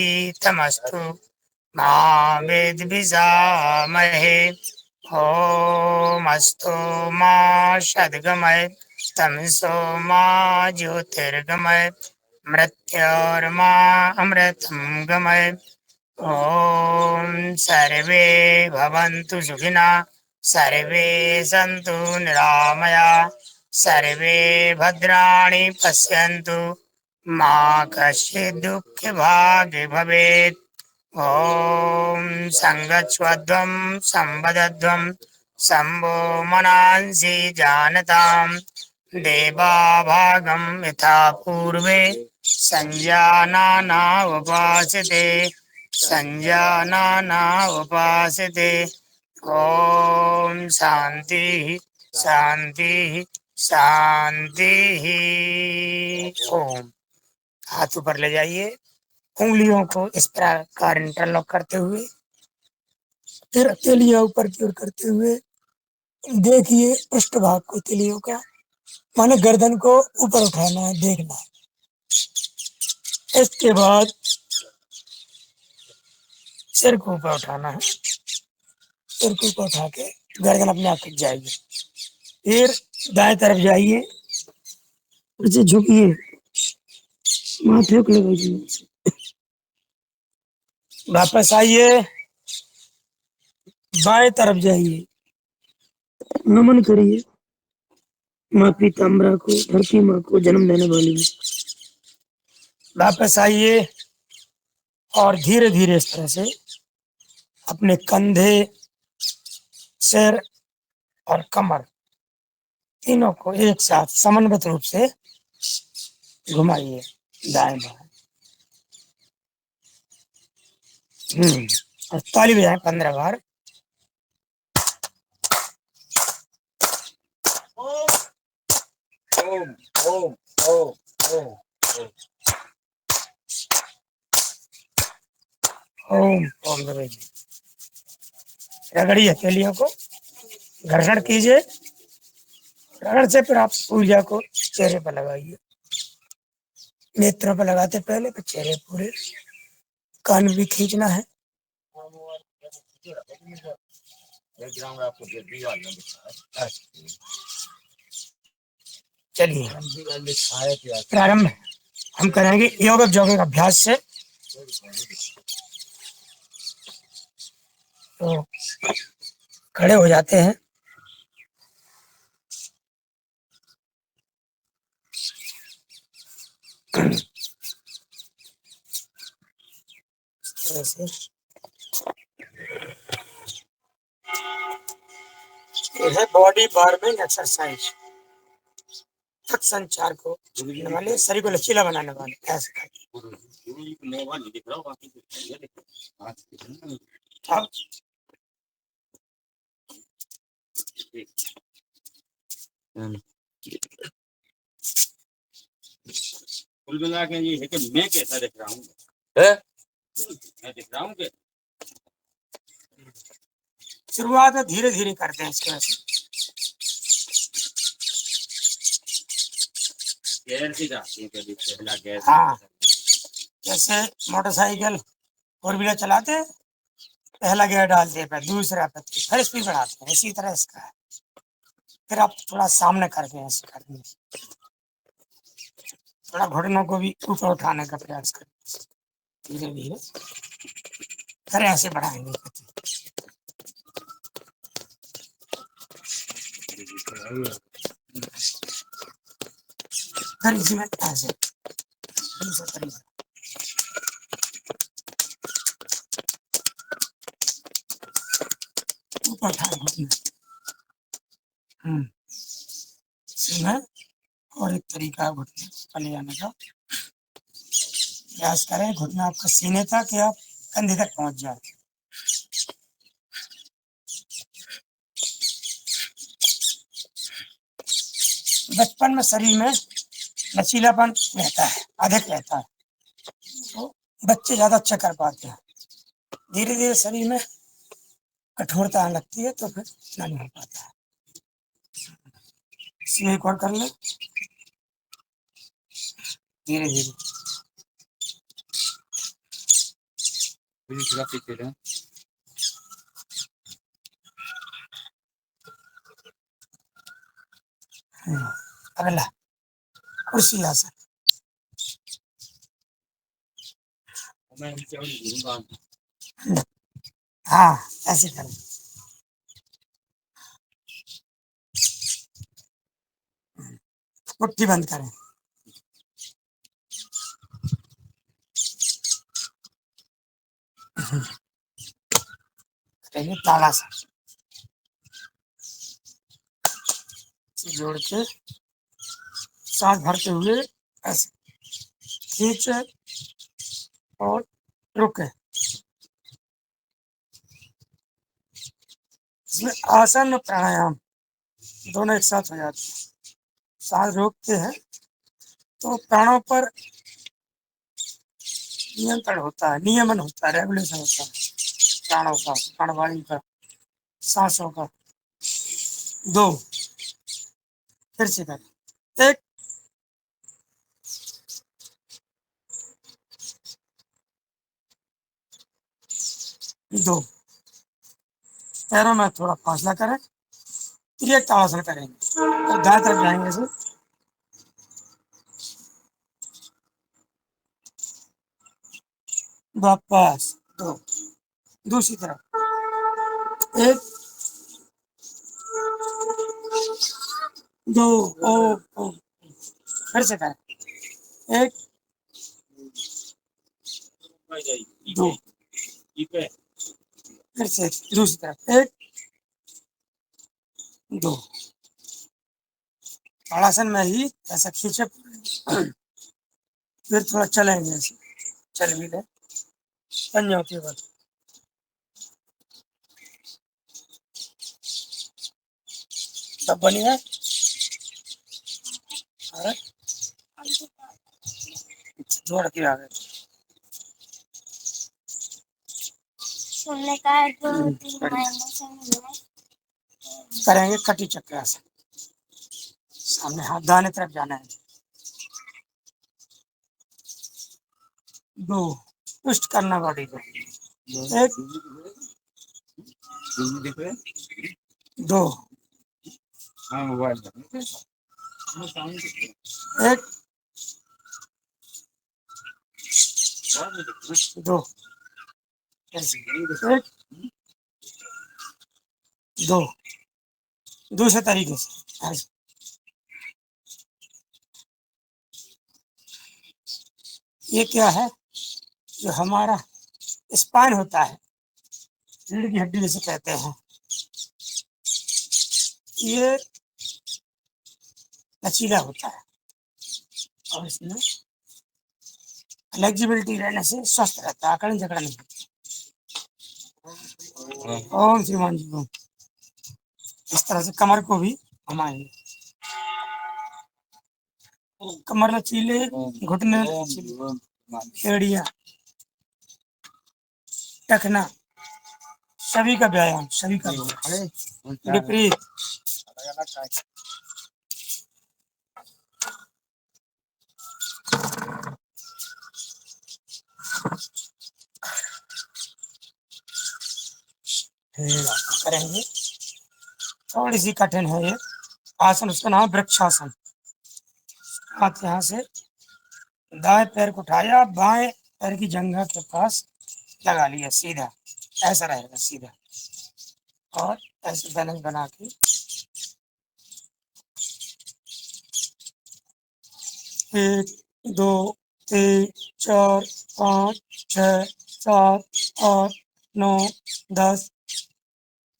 तमस्तु मा विद्विषामहे। ओम अस्तु मा सद्गमय तमसो मा ज्योतिर्गमय मृत्योर्मा अमृतं गमय। ओम सर्वे भवन्तु सुखिनः सर्वे सन्तु निरामया सर्वे भद्राणि पश्यन्तु मा कश्चित् दुःखभाग् भवेत्। ओम संगच्छध्वं संवदध्वं शम्भो मनांसि जानताम् देवा भागं यथा पूर्वे संजानाना उपासते संजानाना उपासते। ओम शांति शांति शांति। ओम हाथ ऊपर ले जाइए, उंगलियों को इस प्रकार इंटरलॉक करते हुए फिर तिलिया ऊपर की ओर करते हुए देखिए पृष्ठभाग को तिलियों का, माने गर्दन को ऊपर उठाना है, देखना है। इसके बाद सिर को ऊपर उठाना है, सिर को ऊपर उठा के गर्दन अपने आप खिंच जाएगी। फिर दाएं तरफ जाइए, उसे झुकिए, माथे को लगाइए, वापस आइए, बाएं तरफ जाइए, नमन करिए माँ पीताम्बरा को, धरती माँ को, जन्म देने वाली। वापस आइए और धीरे धीरे इस तरह से अपने कंधे, सिर और कमर तीनों को एक साथ समन्वित रूप से घुमाइए दाएं बाएं। और ताली बजाएं 15 बार। ओम ओम ओम ओम ओम ओम ओम। रगड़िए हथेलियों को, घर्षण कीजिए, रगड़ से फिर आप ऊर्जा को चेहरे पर लगाइए। नेत्रों पर लगाते पहले फिर चेहरे पूरे, कान भी खींचना है। चलिए प्रारंभ हम करेंगे योग जोगिंग अभ्यास से। तो खड़े हो जाते हैं, ऐसे ये है बॉडी वार्मिंग एक्सरसाइज, थक संचार को जोड़ने वाले, शरीर को लचीला बनाने वाले। ऐसे करके अब कुल मिला के ये है कि मैं कैसा दिख रहा हूँ, मैं दिख रहा हूँ कि शुरुआत में धीरे धीरे करते हैं इसके वैसे। गेयर से जाती है कभी पहला गेयर। हाँ, जैसे मोटरसाइकिल फोर व्हीलर चलाते हैं, पहला गियर डालते हैं, दूसरा पे फिर स्पीड बढ़ाते हैं, इसी तरह इसका है। फिर आप थोड़ा सामने करके ऐसे करते हैं, थोड़ा घुटनों को भी ऊपर उठाने का प्रयास करें, धीरे धीरे फिर ऐसे बढ़ाएंगे। फिर इसी में ऐसे ऊपर उठाए घुटने। सीधा और एक तरीका है घुटने पले जाने का, प्रयास करें घुटना आपका सीने तक या कंधे तक पहुंच जाए। बचपन में शरीर में लचीलापन रहता है, अधिक रहता है, तो बच्चे ज्यादा अच्छा कर पाते हैं। धीरे धीरे शरीर में कठोरता आने लगती है तो फिर इतना नहीं हो पाता है। इसमें एक और कर ले, धीरे धीरे अगला कुर्सी आसन। हाँ, ऐसे करें। मुट्ठी बंद करें। करेंगे ताड़ासन। जोड़ के सांस भरते हुए ऐसे खींचे और रुके। इसमें आसन और प्राणायाम दोनों एक साथ हो जाते हैं। सांस रोकते हैं तो प्राणों पर नियंत्रण होता है, नियमन होता है, रेगुलेशन होता है प्राणों का, प्राणवायु का, सांसों का। दो, फिर से करें। एक, दो, पैरों में थोड़ा फासला करें, फिर एक ताड़ासन करेंगे तो दाएं तरफ जाएंगे ऐसे। वापस दो, दूसरी तरफ एक, दो, ओ, फिर से करें। एक, दो, फिर से दूसरी तरफ एक, दो। ताड़ासन में ही ऐसा खींचे, फिर थोड़ा चलेंगे ऐसे, चल भी ले पंजों के बाद। तब बनी है जोड़ के आ गए। सुनने का है तो करेंगे कटी चक्र आसन। सामने हाथ दाहिने तरफ जाना है। दो, ट्विस्ट करना बॉडी को। एक, दो, एक, दो, एक, दो, दूसरे तरीके से ऐसे। ये क्या है, जो हमारा स्पाइन होता है, रीढ़ की हड्डी जिसे कहते हैं, ये लचीला होता है और इसमें फ्लेक्सिबिलिटी रहने से स्वस्थ रहता है, अकड़न जकड़न नहीं होती। ओम श्रीमान जी ओम। इस तरह से कमर को भी घुमाएंगे, कमर लचीले, घुटने लचीले, एड़िया, टखना, सभी का व्यायाम, सभी का विपरीत। करेंगे, थोड़ी सी कठिन है ये आसन, उसका नाम वृक्षासन। हाथ यहाँ से दाएं पैर को उठाया, बाएं पैर की जंघा के पास लगा लिया, सीधा ऐसा रहेगा सीधा, और ऐसे बैलेंस बना के एक, दो, तीन, चार, पाँच, छः, सात, आठ, 9, 10,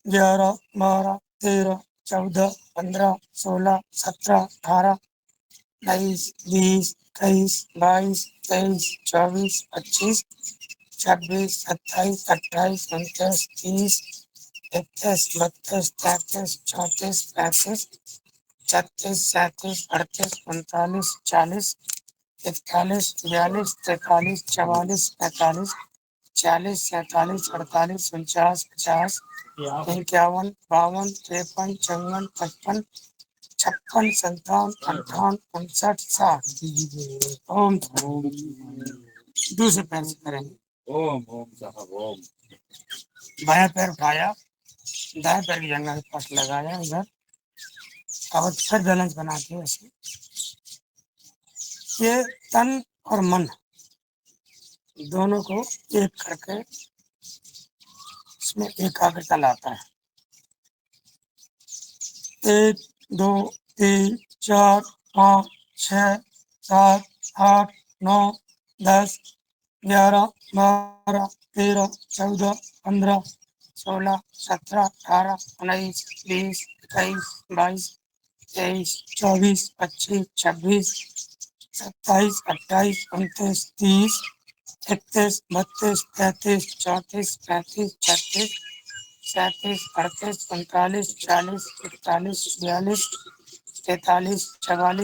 11, 12, 13, 14, 15, 16, 17, 18, 22, 20, 21, 22, 23, 24, 25, 26, 27, 28, 29, 30, 31, 32, 33, 34, 35, 36, 37, 38, 39, 40, 41, 42, 43, 44, 45, 40, 47, 48, 49, 50, 51, 52, 53, 54, 55, 56, 57, 58, 59, 60। ओम। दूसरे पैर से करेंगे। ओम ओम साहब ओम। बायां पैर उठाया, दाएं पैर की जंघा के पास लगाया इधर, अब फिर बैलेंस बना के ऐसे। ये तन और मन दोनों को एक करके इसमें एकाग्रता लाता है। 1 2 3 4 5 6 7 8 9 10 11 12 13 14 15 16 17 18 19 20 21 22 23 24 25 26 27 28 29 30 31 32 33 34 35 36 37 38 39 40 41 42 43 44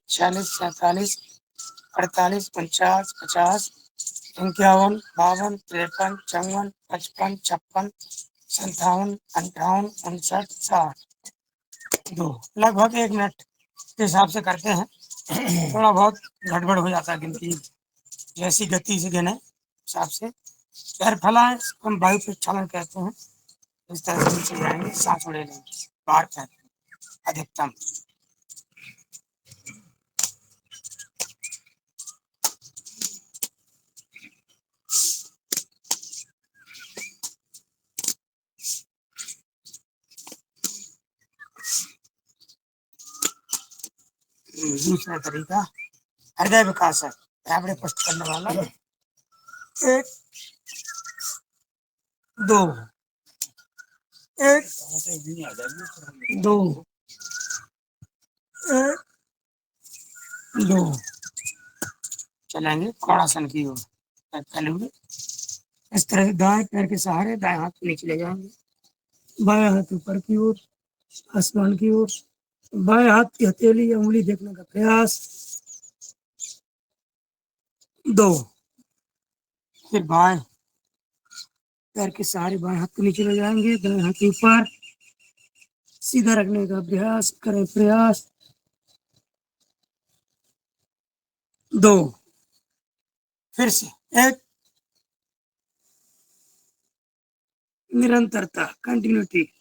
45 46 47 48 49 50 51 52 53 54 55 56 57 58 59 60 2 लगभग 1 मिनट के हिसाब से करते हैं। थोड़ा बहुत गड़बड़ हो जाता है गिनती, जैसी गति से गिने हिसाब से। पैर फैलाएं, हम वायु प्रक्षालन कहते हैं। इस तरह से नीचे जाएंगे, सांस उड़े लेंगे बाहर तक अधिकतम। दूसरा तरीका हृदय विकास है, फेफड़े पुष्ट करने वाला। 1 2 1 2 1 2 चलेंगे कौड़ासन की ओर। चलेंगे इस तरह से, दाएं पैर के सहारे दाएं हाथ नीचे ले जाएंगे, बाएं हाथ ऊपर की ओर आसमान की ओर, बाएं हाथ की हथेली या उंगली देखने का प्रयास। 2 फिर बाएं पैर के सहारे बाएं हाथ को नीचे ले जाएंगे, दाएं हाथ ऊपर सीधा रखने का प्रयास करें, प्रयास। 2 फिर से 1 निरंतरता कंटिन्यूटी।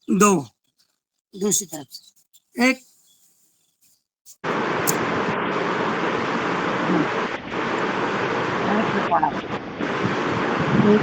2 दूसरी तरफ से 1 2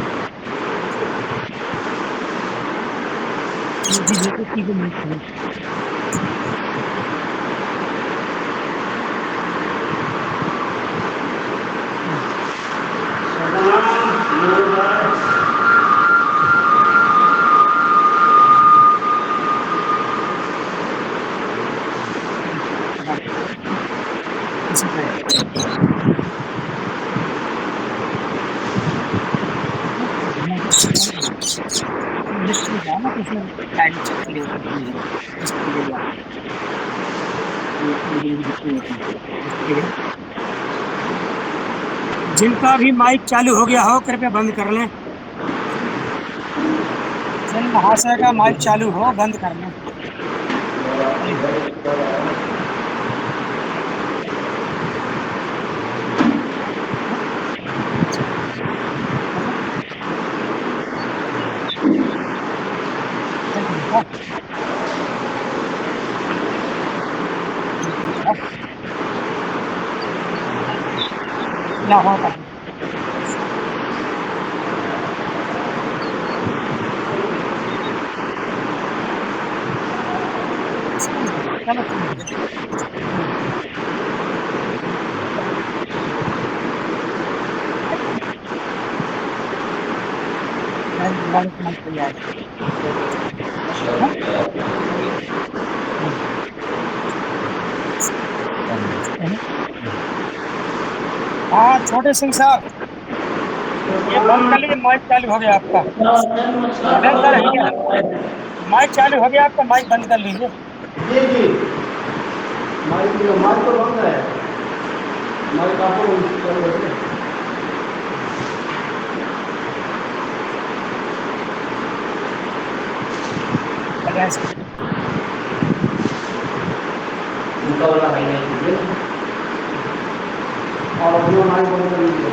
इसी तरह लिफ्ट में जाओ ना तो उसमें गाड़ी चलती रहती है, इस तरीके से जाओ, ये दिखती रहती है, इस तरीके से। जिनका भी माइक चालू हो गया हो कृपया बंद कर लें। जिन महाशय का माइक चालू हो बंद कर लें। लाहौर का चलो ठीक है, गाड़ी का माइक तैयार है। हाँ छोटे सिंह साहब, ये बंद कर लीजिए, माइक चालू हो गया आपका। अरे सर माइक चालू हो गया आपका, माइक बंद कर लीजिए। जी जी, माइक माइक तो बंद है, माइक आपको चालू है। उनका वाला है नहीं कीजिए और अपना माइक बंद कर लीजिए।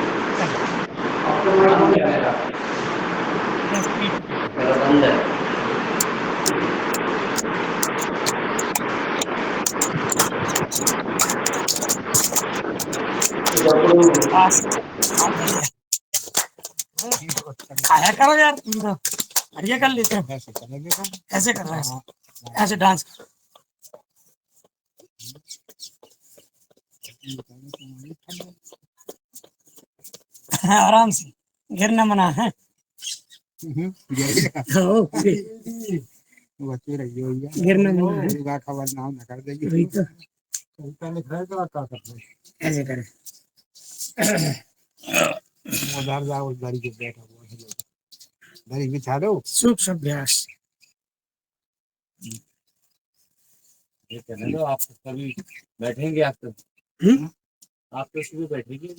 आपका माइक बंद है मेरा। मेरा बंद है। खाया करो यार, तुम तो बढ़िया कर लेते हो। ऐसे कर रहे हैं, ऐसे डांस करो। आराम से, गिरना मना है। गिरना मना है, खबर ना कर देगी। वही तो ऐसे करें। उधर जाओ, उधर के बैठा हुआ है, उधर बिछा दो। सूक्ष्म अभ्यास। ये करने दो, आप कभी बैठेंगे, आप तो सुबह बैठेंगे।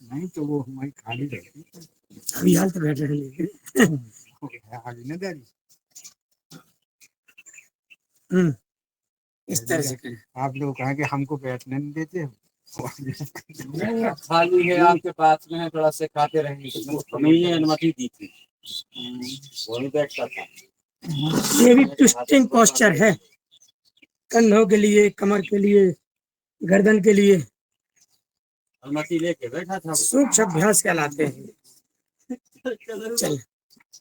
नहीं तो वो हमारी खाली रहेगी। अभी हाल तो बैठे रहेंगे। आगे न दे। इस तरह से करें। आप लोग कहें कि हमको बैठने नहीं देते हो। नहीं, खाली है आपके पास में है, थोड़ा से खाते रहेंगे। हमें ये अनुमति दी थी, वो नहीं बैठता था। ये भी ट्विस्टिंग पोस्चर है, कंधों के लिए, कमर के लिए, गर्दन के लिए। अनुमति लेके बैठा था वो। सूक्ष्म अभ्यास कहलाते हैं। चल,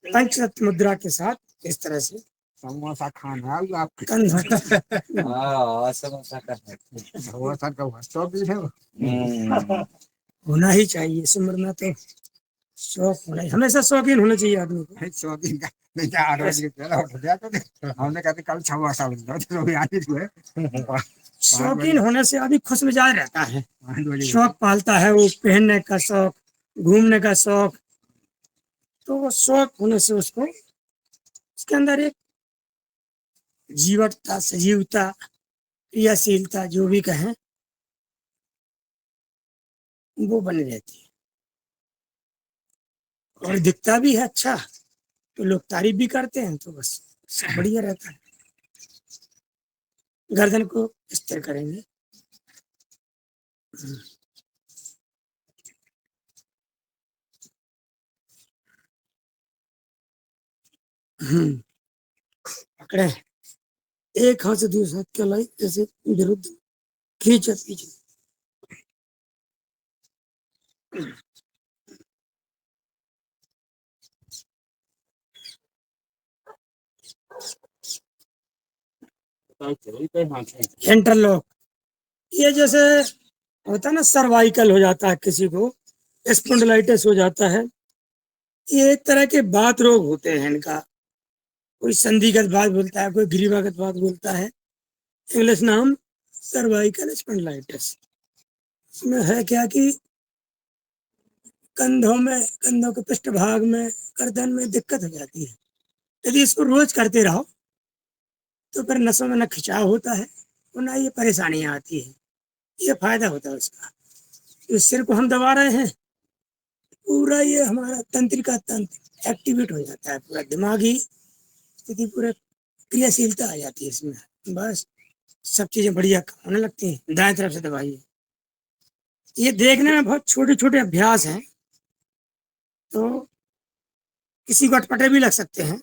पंचरत्न मुद्रा के साथ इस तरह से समोसा खाना है आपके। कंधा हाँ, समोसा का है। समोसा का वस्तु भी है। होना ही चाहिए इस उम्र में, तो शौक होना ही, हमेशा शौकीन होना चाहिए आदमी को। 100 दिन का नहीं क्या 8 बजे पहले उठ गया तो हमने कहा कल समोसा बन गया तो भी आज हुए। शौकीन होने से आदमी खुश मिजाज रहता है, 5 बजे शौक पालता है, वो पहनने का शौक, घूमने का शौक। तो वो शौक होने से उसको, उसके अंदर एक जीवटता, सजीवता, क्रियाशीलता, जो भी कहें, वो बनी रहती है। और दिखता भी है अच्छा, तो लोग तारीफ भी करते हैं, तो बस सब बढ़िया रहता है। गर्दन को स्थिर करेंगे। पकड़े, एक हाथ से दूसरे हाथ के लाई, जैसे विरुद्ध खींच पीछे। इंटरलॉक, ये जैसे होता है ना, सर्वाइकल हो जाता है किसी को, स्पॉन्डिलाइटिस हो जाता है, ये एक तरह के बात रोग होते हैं इनका। कोई संधिगत बात बोलता है, कोई ग्रीवागत बात बोलता है। इंग्लिश नाम सर्वाइकल स्पॉन्डिलाइटिस। इसमें है क्या कि कंधों में, कंधों के पृष्ठभाग में, गर्दन में दिक्कत हो जाती है। यदि इसको रोज करते रहो तो फिर नसों में न खिंचाव होता है और ना ये परेशानियां आती है। ये फायदा होता है उसका। इस सिर को हम दबा रहे हैं, पूरा ये हमारा तंत्रिका तंत्र एक्टिवेट हो जाता है, पूरा दिमागी स्थिति, पूरा क्रियाशीलता आ जाती है इसमें। बस सब चीजें बढ़िया होने लगती हैं। दाएं तरफ से दबाइए। ये देखने में बहुत छोटे छोटे अभ्यास हैं, तो किसी को अटपटे भी लग सकते हैं,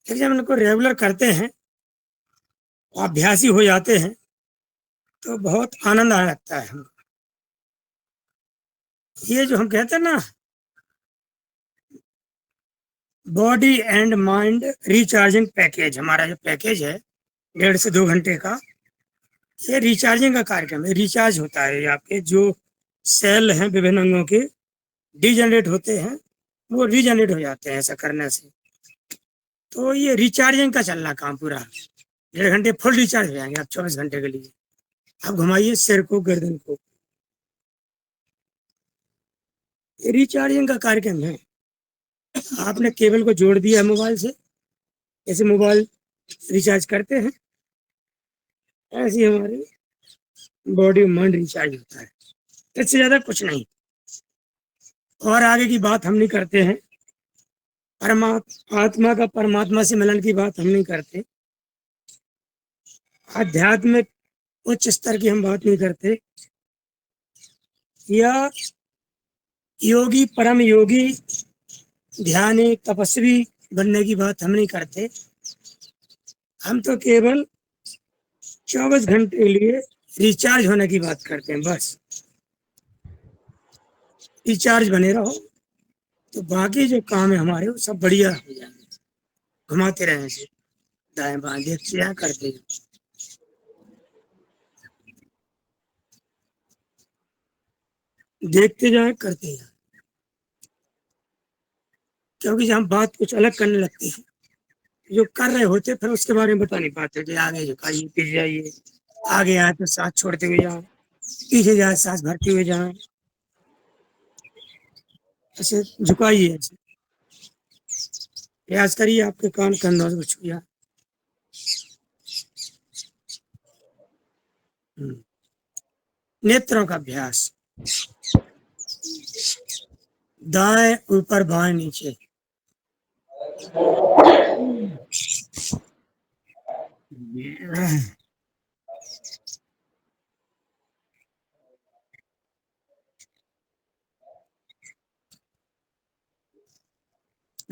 लेकिन जब इनको रेगुलर करते हैं, अभ्यासी हो जाते हैं, तो बहुत आनंद आने लगता है हमको। ये जो हम कहते हैं ना, body and mind recharging package, हमारा जो पैकेज है 1.5 से 2 घंटे का, ये रिचार्जिंग का कार्यक्रम है। रिचार्ज होता है, आपके जो सेल हैं विभिन्न अंगों के डिजनरेट होते हैं, वो रीजनरेट हो जाते हैं ऐसा करने से। तो ये रिचार्जिंग का चल रहा काम पूरा। 1.5 घंटे फुल रिचार्ज हो जाएंगे आप 24 घंटे के लिए। आप घुमाइए सिर को, गर्दन को, ये रिचार्जिंग का कार्यक्रम है। आपने केबल को जोड़ दिया है मोबाइल से, जैसे मोबाइल रिचार्ज करते हैं, ऐसे ही हमारी बॉडी माइंड रिचार्ज होता है। इससे ज्यादा कुछ नहीं। और आगे की बात हम नहीं करते हैं, आत्मा का परमात्मा से मिलन की बात हम नहीं करते, आध्यात्मिक उच्च स्तर की हम बात नहीं करते, या योगी परम योगी ध्यानी तपस्वी बनने की बात हम नहीं करते। हम तो केवल 24 घंटे के लिए रिचार्ज होने की बात करते हैं। बस रिचार्ज बने रहो तो बाकी जो काम है हमारे वो सब बढ़िया हो जाएंगे। घुमाते रहें इसे दाएं बाएं, देखते जाए करते जाएं। देखते जाए करते जाए, क्योंकि जब हम बात कुछ अलग करने लगते हैं, जो कर रहे होते फिर उसके बारे में बता नहीं पाते कि आगे झुकाइए पीछे जाइए, आगे आए तो सांस छोड़ते हुए जाओ, पीछे जाए सांस भरते हुए जाए, ऐसे झुकाइए। ऐसे प्रयास करिए आपके कान कंधों से छू जाए। नेत्रों का अभ्यास, दाएं ऊपर बाएं नीचे।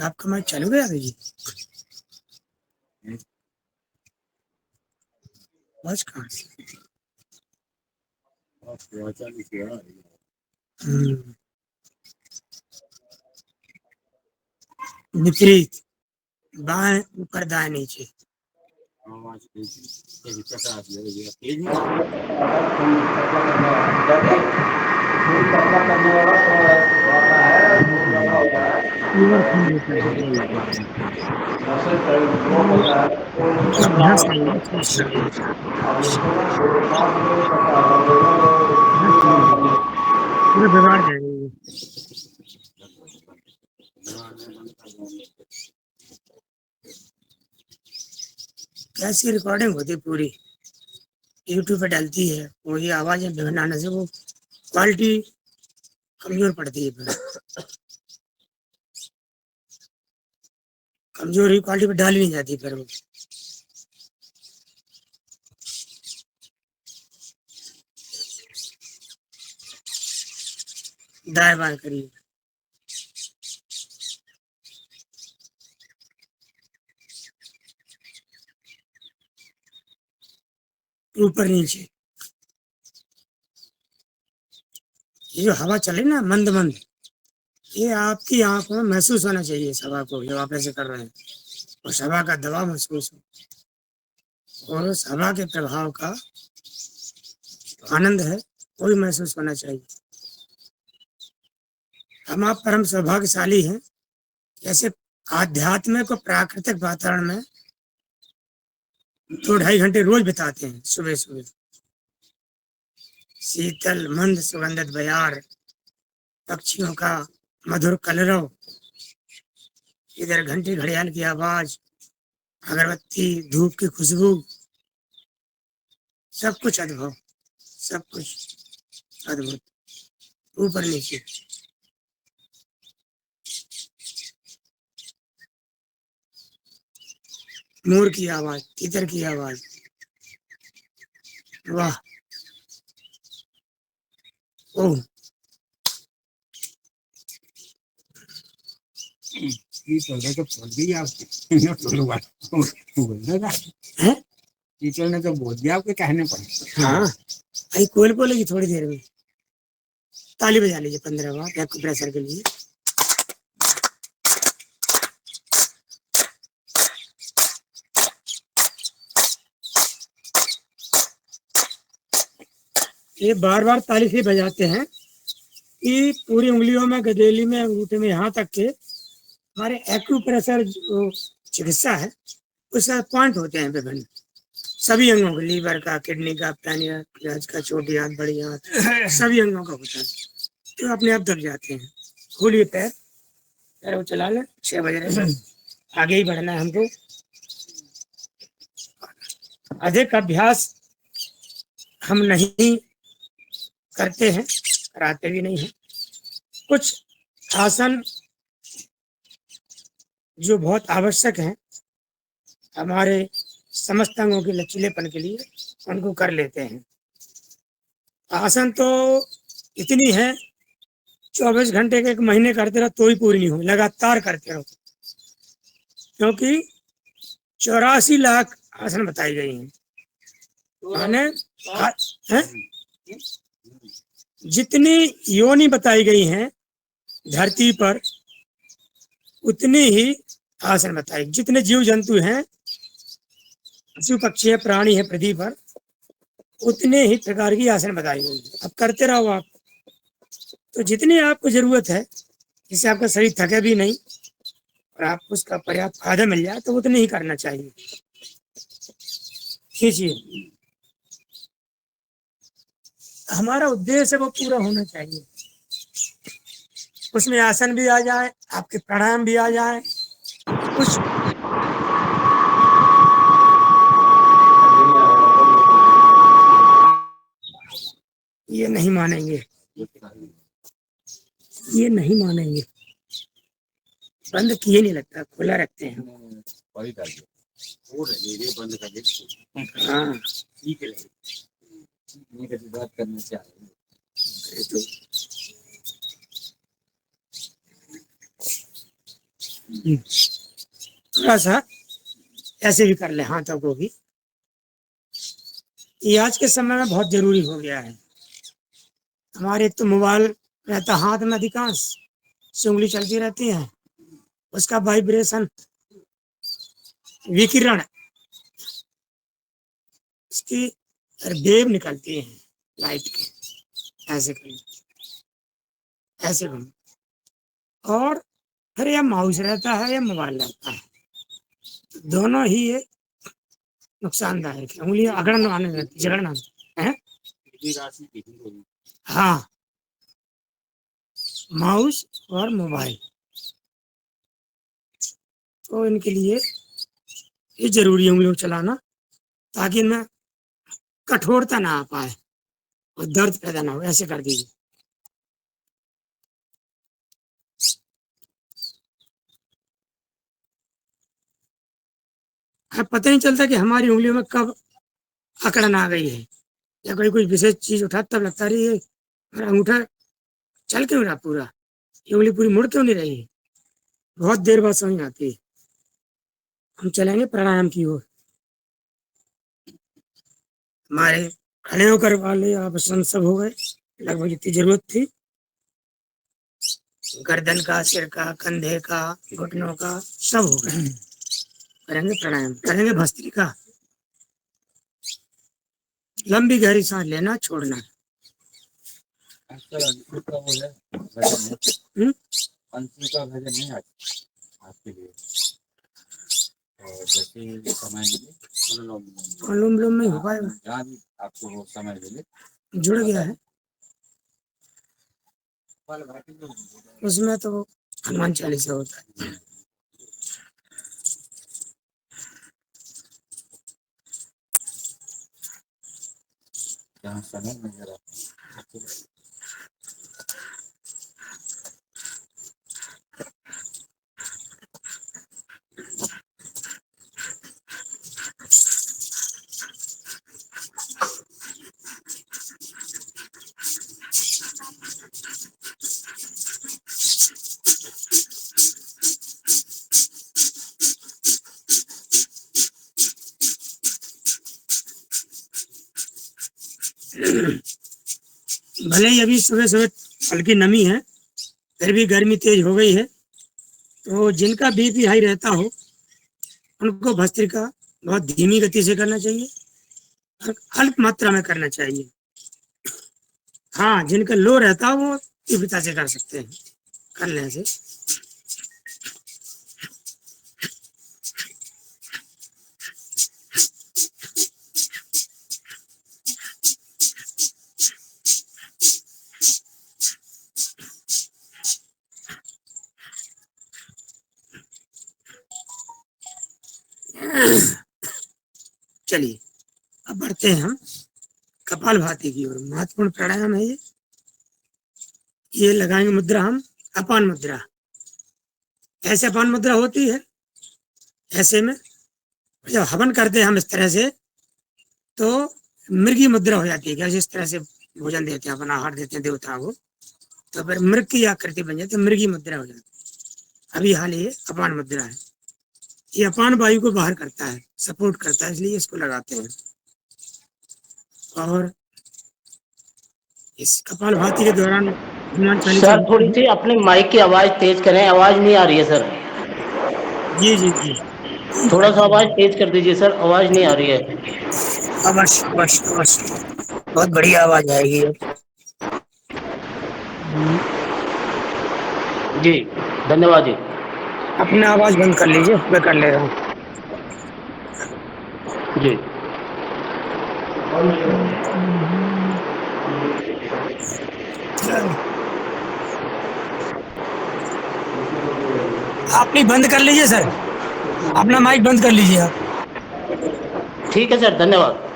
आपका मैं चालू गया जी, बस कहाँ से? हम्म, विपरीत, बाएं ऊपर दाएं नीचे। अभ्यास नहीं है, चेष्टा है। पूरा बिगाड़ जाएंगे ये। कैसी रिकॉर्डिंग होती पूरी यूट्यूब पे डालती है, वही आवाजें बनाने से वो क्वालिटी कमजोर पड़ती है। फिर कमजोर क्वालिटी पे डाली नहीं जाती फिर वो। दाएं बाएं करिए, ऊपर नीचे। ये जो हवा चले ना मंद मंद, ये आपकी आंखों में महसूस होना चाहिए इस हवा को, जो आप ऐसे कर रहे हैं। उस हवा का दबाव महसूस हो और उस हवा के प्रभाव का आनंद है वो भी महसूस होना चाहिए। हम आप परम सौभाग्यशाली हैं, जैसे आध्यात्मिक और प्राकृतिक वातावरण में 2-2.5 घंटे रोज बिताते हैं। सुबह सुबह शीतल मंद सुगंधित बयार, पक्षियों का मधुर कलरव, इधर घंटी घड़ियाल की आवाज, अगरबत्ती धूप की खुशबू, सब कुछ अद्भुत, सब कुछ अद्भुत। ऊपर नीचे, मोर की आवाज, तीतर की आवाज, वाह ओह। कीचड़ ने तो बोल दिया आपके है कीचड़ ने तो बोल दिया आपके कहने पर। हाँ भाई, कोल बोलेगी थोड़ी देर में। ताली बजा लीजिए 15 बार बैक प्रेशर के लिए। ये बार बार ताली से बजाते हैं कि पूरी उंगलियों में, गदेली में, अंगूठे में, यहाँ तक के हमारे एक्यूप्रेशर जो चिकित्सा है उसका पॉइंट होते हैं विभिन्न, सभी अंगों के, लीवर का, किडनी का, पैनियाज का, छोटी हाथ बड़ी हाथ, सभी अंगों का होता है। तो अपने आप दब जाते हैं। खोलिए पैर, पैर वो चला लें। 6 बज रहे हैं, आगे ही बढ़ना है हमको। अधिक अभ्यास हम नहीं करते हैं, कराते भी नहीं हैं। कुछ आसन जो बहुत आवश्यक हैं हमारे समस्त अंगों के लचीलेपन के लिए, उनको कर लेते हैं। आसन तो इतनी है 24 घंटे के 1 महीने करते रहो तो ही पूरी नहीं होगी, लगातार करते रहो, क्योंकि 84 लाख आसन बताई गई हैं। माने हैं? जितनी योनि बताई गई हैं धरती पर, उतनी ही आसन बताई, जितने जीव जंतु हैं, पशु पक्षी है, प्राणी है पृथ्वी पर, उतने ही प्रकार की आसन बताई गई है। अब करते रहो आप, तो जितनी आपको जरूरत है, जिससे आपका शरीर थके भी नहीं और आपको उसका पर्याप्त फायदा मिल जाए, तो उतने ही करना चाहिए। खींचिए, हमारा उद्देश्य वो पूरा होना चाहिए, उसमें आसन भी आ जाए, आपके प्राणायाम भी आ जाए, कुछ ये नहीं मानेंगे, ये नहीं मानेंगे, बंद किए नहीं, लगता खुला रखते हैं। वही कर दो, वो रहिए बंद कर दे। हाँ, ठीक है, नहीं कैसे बात करना चाहिए। तो थोड़ा सा ऐसे भी कर ले हाथों को भी, ये आज के समय में बहुत जरूरी हो गया है। हमारे एक तो मोबाइल रहता हाथ में अधिकांश, से उंगली चलती रहती है, उसका वाइब्रेशन, विकिरण, उसकी वेव निकलती है लाइट के, ऐसे करें, ऐसे करें, और फिर यह माउस रहता है या मोबाइल रहता है, दोनों ही ये नुकसानदायक है। उंगलियां अकड़न आने लगती, जकड़न आने है। राशि कितनी होगी? हाँ, माउस और मोबाइल, तो इनके लिए ये जरूरी है उंगलियों को चलाना, ताकि इनमें कठोरता ना आ पाए और दर्द पैदा ना हो। ऐसे कर दीजिए, अब पता नहीं चलता कि हमारी उंगलियों में कब अकड़न आ गई है, या कोई कोई विशेष चीज उठा तब लगता रही है मेरा अंगूठा चल क्यों रहा पूरा, ये उंगली पूरी मुड़ क्यों नहीं रही है, बहुत देर बाद समझ आती है। हम चलेंगे प्राणायाम की ओर। हमारे खड़े होकर वाले आसन सब हो गए, लगभग जितनी जरूरत थी, गर्दन का, सिर का, कंधे का, घुटनों का, सब हो गए। करेंगे प्राणायाम, करेंगे भस्त्रिका, लंबी गहरी सांस लेना, छोड़ना। अंशु का वो है भजन है, हम्म? अंशु का भजन है आज आपके लिए। और जैसे समय मिले अनुलोम विलोम, अनुलोम विलोम नहीं हो पाएगा, जहाँ भी आपको वो समय मिले जुड़ गया है उसमें, तो हनुमान चालीसा होता है। जहाँ समय नजर आता है। भले ही अभी सुबह सुबह हल्की नमी है, फिर भी गर्मी तेज हो गई है, तो जिनका बीपी हाई रहता हो उनको भस्त्रिका बहुत धीमी गति से करना चाहिए और अल्प मात्रा में करना चाहिए। हाँ, जिनका लो रहता हो वो तीव्रता से कर सकते हैं, कर लें ऐसे। चलिए अब बढ़ते हैं हम कपालभाति की ओर। महत्वपूर्ण प्राणायाम है ये लगाएंगे मुद्रा हम अपान मुद्रा। ऐसे अपान मुद्रा होती है, ऐसे में जब हवन करते हैं हम इस तरह से, तो मृगी मुद्रा हो जाती है, जैसे इस तरह से भोजन देते हैं, अपना आहार देते हैं देवता को, तो फिर मृग की आकृति बन जाती है, मृगी मुद्रा हो जाती है। अभी हाल ये अपान मुद्रा है, ये अपान वायु को बाहर करता है, सपोर्ट करता है, इसलिए इसको लगाते हैं। और इस कपालभाति के दौरान हनुमान चालीसा सर होती थोड़ी है। सी अपनी माइक की आवाज तेज करें, आवाज नहीं आ रही है सर। जी जी जी, थोड़ा सा आवाज तेज कर दीजिए सर, आवाज नहीं आ रही है। अवश्य अवश्य अवश्य, बहुत बढ़िया आवाज आएगी अब। जी धन्यवाद जी। अपना आवाज बंद कर लीजिए, मैं कर ले रहा हूँ। जी आप नहीं बंद कर लीजिए सर, अपना माइक बंद कर लीजिए आप। ठीक है सर, धन्यवाद।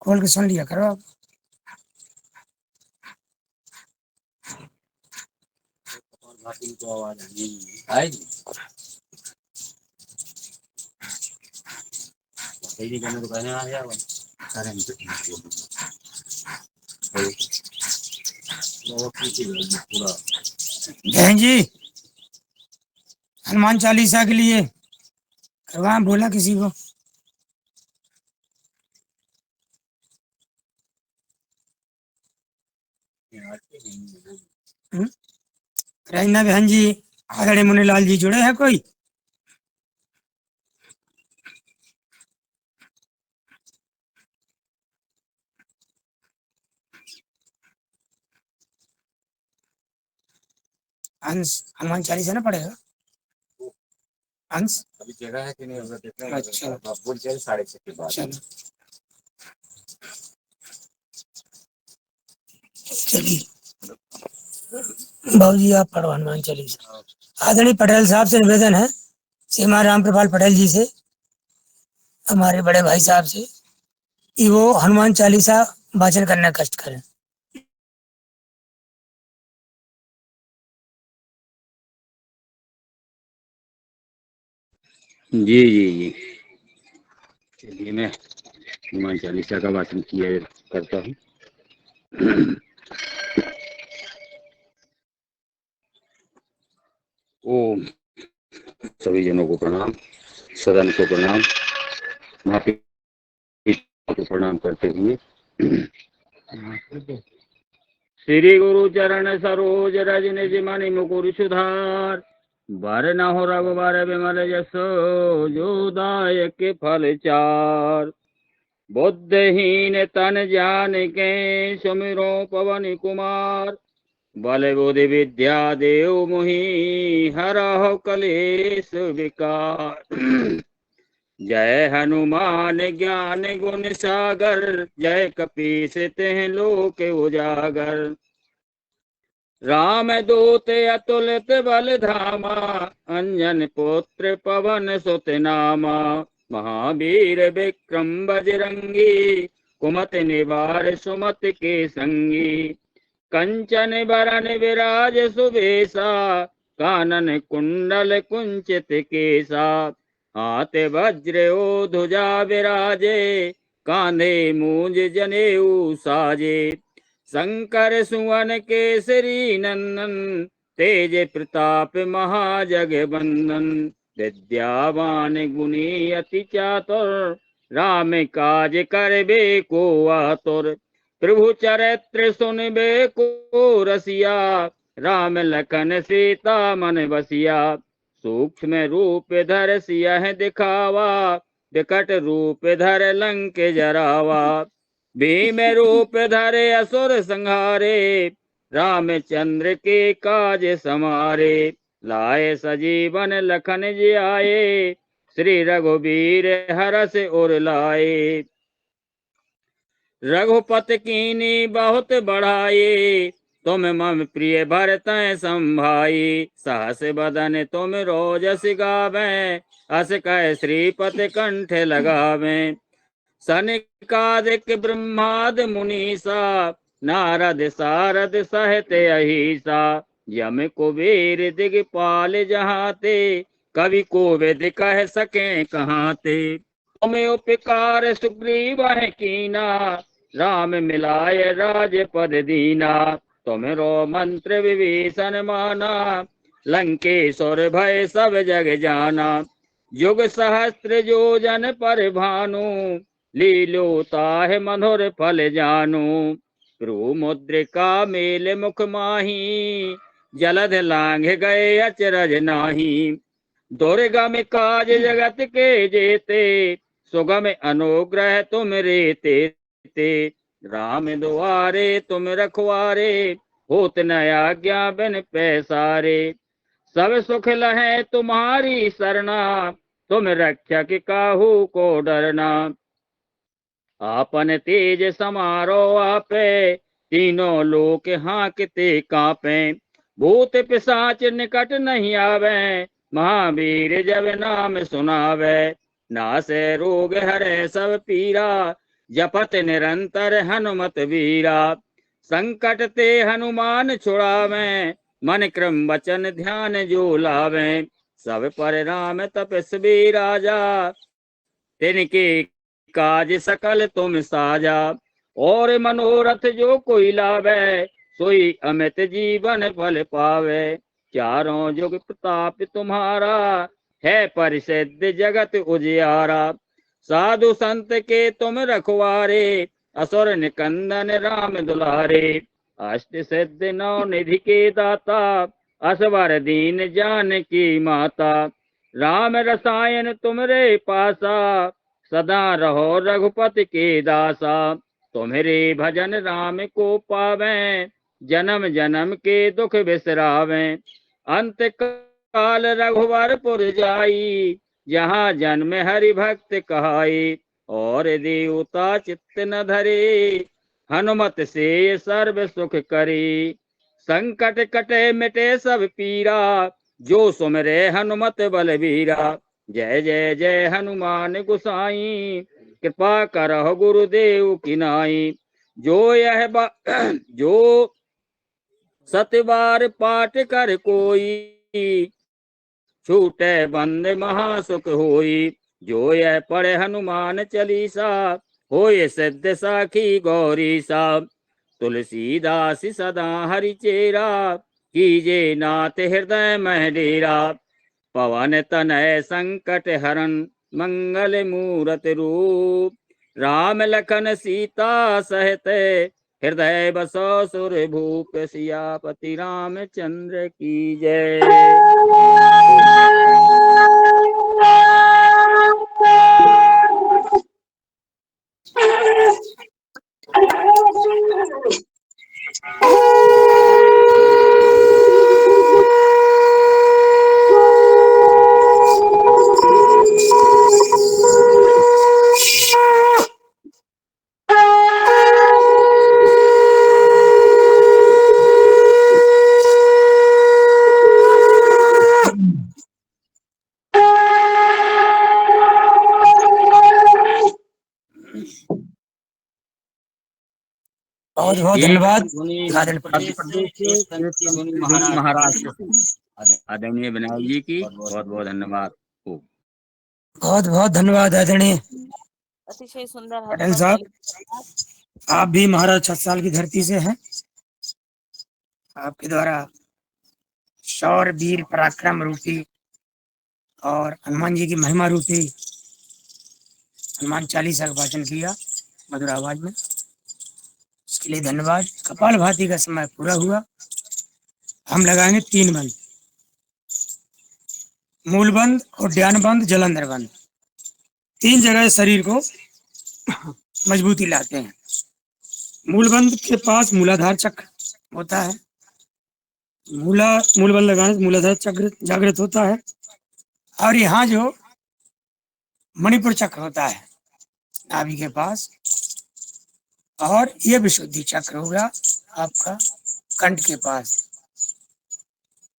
खोल के सुन लिया करो आप। घाटी को आवाज आएगी। तेरी कहने को कहने आ गया पूरा। बहन जी, हनुमान चालीसा के लिए करवा, बोला किसी को? रजना बहन जी, आदरणीय मुनीलाल जी जुड़े हैं कोई? अंश हनुमान चालीसा ना पड़ेगा अंश? अभी जगह है कि नहीं होगा देखते हैं। अच्छा आप बोल चल 6:30 के बाद। चलो चलिए बाबू जी, आप पढ़ो हनुमान चालीसा। आदरणीय पटेल साहब से निवेदन है, श्रीमान राम कृपाल पटेल जी से, हमारे बड़े भाई साहब से, कि वो हनुमान चालीसा वाचन करने का कष्ट करें। जी जी जी, चलिए मैं हनुमान चालीसा का वाचन किया करता हूँ। ओम, सभी जनों को प्रणाम, सदन को प्रणाम, माता को प्रणाम करते हुए श्री गुरु चरण सरोज रज निज मणि मुकुर सुधार, बार न हो रघुबर विमल जसो जो दायक फल चार। बुद्धहीन तन जान के सुमिरो पवन कुमार, बल बुद्धि विद्या देव मुहि हरहु कलेश विकार। जय हनुमान ज्ञान गुण सागर, जय कपीस तिहुँ लोक उजागर। राम दूत अतुलित बल धामा, अंजन पुत्र पवन सुत नामा। महावीर विक्रम बजरंगी, कुमति निवार सुमति के संगी। कंचन बरन विराज सुबेसा, कानन कुंडल कुंचित केसा। हाथ वज्र ओ ध्वजा विराजे, कांधे मूंज जनेऊ साजे। शंकर सुवन केसरी नंदन, तेज प्रताप महाजगवंदन। विद्यावान गुणी अति चातुर, राम काज करबे को आतुर। प्रभु चरित्र सुनबे को रसिया, राम लखन सीता मन बसिया। सूक्ष्म रूप धर सियह दिखावा, विकट रूप धर लंक जरावा। भीम रूप धरे असुर संहारे, रामचंद्र के काज समारे। लाए सजीवन लखन जियाए, श्री रघुबीर हरष उर लाए। रघुपति कीनी बहुत बढ़ाई, तुम मम प्रिय भरतैं संभाई। सहस बदन तुम रोजस गावें, अस कह श्रीपति कंठ लगावें। सनकादिक ब्रह्माद मुनीसा, नारद सारद सहित अहिसा। यम कुबेर दिगपाल जहाते, कवि कोविद कह सकें कहाते। में उपकार सुग्रीव कीना, राम मिलाय राज पद दीना। तुमरो मंत्र विभीषण माना, लंकेश्वर भय सब जग जाना। युग सहस्त्र योजन पर भानु, लीलो ताहि मधुर फल जानू। ध्रुव मुद्रिका मेल मुख माही, जलध लांघ गए अचरज नाही। दुर्गम काज जगत के जेते, सुगम अनुग्रह तुम रे ते। राम दुआरे तुम रखवारे, होत न आज्ञा बिन पैसारे। सब सुख लहै तुम्हारी सरना, तुम रक्षक काहू को डरना। आपन तेज समारो आपे, तीनों लोक हांकते कांपे। भूत पिशाच निकट नहीं आवे, महावीर जब नाम सुनावे। नासे रोग हरे सब पीरा, जपत निरंतर हनुमत वीरा। संकट ते हनुमान छुड़ावे, मन क्रम वचन ध्यान जो लावे। सब पर राम तपस्वी राजा, तिनके काज सकल तुम साजा। और मनोरथ जो कोई लावे, सोई अमित जीवन फल पावे। चारों जुग प्रताप तुम्हारा, है परिसिद्ध जगत उजियारा। साधु संत के तुम रखवारे, असुर निकंदन राम दुलारे। अष्ट सिद्ध नौ निधि के दाता, असवर दीन जानकी माता। राम रसायन तुमरे पासा, सदा रहो रघुपति के दासा। तुम्हारे भजन राम को पावे, जन्म जन्म के दुख बिसरावे। अंत काल रघुवरपुर जाई, जहाँ जन्म हरि भक्त कहाई। और देवता चित्त न धरे, हनुमत से सर्व सुख करी। संकट कटे मिटे सब पीरा, जो सुमरे हनुमत बलबीरा। जय जय जय हनुमान गुसाई, कृपा करहु गुरुदेव की नाई। जो यह जो सतबार पाठ कर कोई, छूटे बंद महासुख होई। जो यह पढ़े हनुमान चालीसा, होय सिद्ध साखी गौरी सा। तुलसीदास सदा हरि चेरा, कीजे नाथ हृदय मह डेरा। पवन तनय संकट हरन, मंगल मूरत रूप। राम लखन सीता सहित, हृदय बसो सुर भूप। सियापति रामचंद्र की जय। बहुत बहुत धन्यवाद। धुनी गादन मध्य प्रदेश से संत मुनि महाराज आदरणीय विनायक जी की बहुत बहुत धन्यवाद। बहुत बहुत धन्यवाद आदरणीय अतिशय सुंदर पटेल हनुमान साहब। चालीसा। आप भी महाराज 6 साल की धरती से हैं। आपके द्वारा शौर्य वीर पराक्रम रूपी और हनुमान जी की महिमा रूपी हनुमान चालीसा का वाचन किया मधुर आवाज में, इसके लिए धन्यवाद। कपाल भाती का समय पूरा हुआ। हम लगाएंगे 3 बंद, मूल बंद, उद्यान बंद, जलंधर बंद। 3 जगह शरीर को मजबूती लाते हैं। मूल बंद के पास मूलाधार चक्र होता है। मूल बंद लगाने से मूलाधार चक्र जागृत होता है। और यहाँ जो मणिपुर चक्र होता है नाभि के पास, और ये विशुद्धि चक्र होगा आपका कंठ के पास।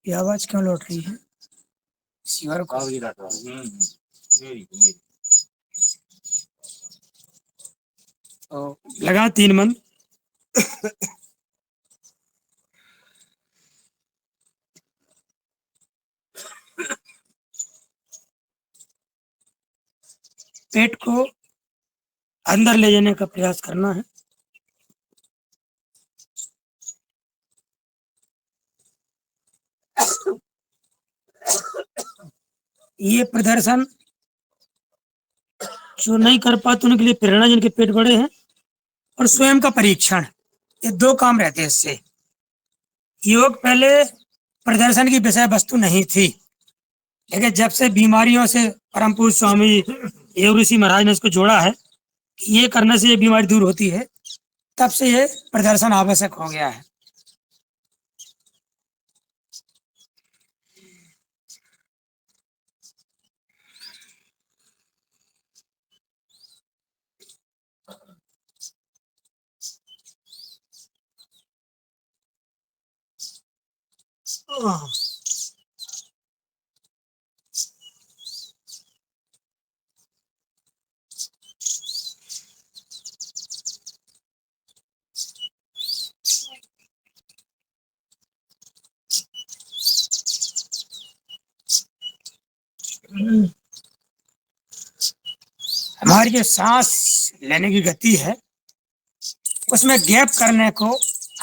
ये आवाज क्यों लौट रही है? शिवर को तो लगा 3 बंद। पेट को अंदर ले जाने का प्रयास करना है। ये प्रदर्शन जो नहीं कर पाते उनके लिए प्रेरणा, जिनके पेट बड़े हैं, और स्वयं का परीक्षण, ये दो काम रहते हैं इससे। योग पहले प्रदर्शन की विषय वस्तु नहीं थी, लेकिन जब से बीमारियों से परम पूज्य स्वामी योग ऋषि महाराज ने इसको जोड़ा है कि ये करने से ये बीमारी दूर होती है, तब से ये प्रदर्शन आवश्यक हो गया है। हमारी जो सांस लेने की गति है, उसमें गैप करने को,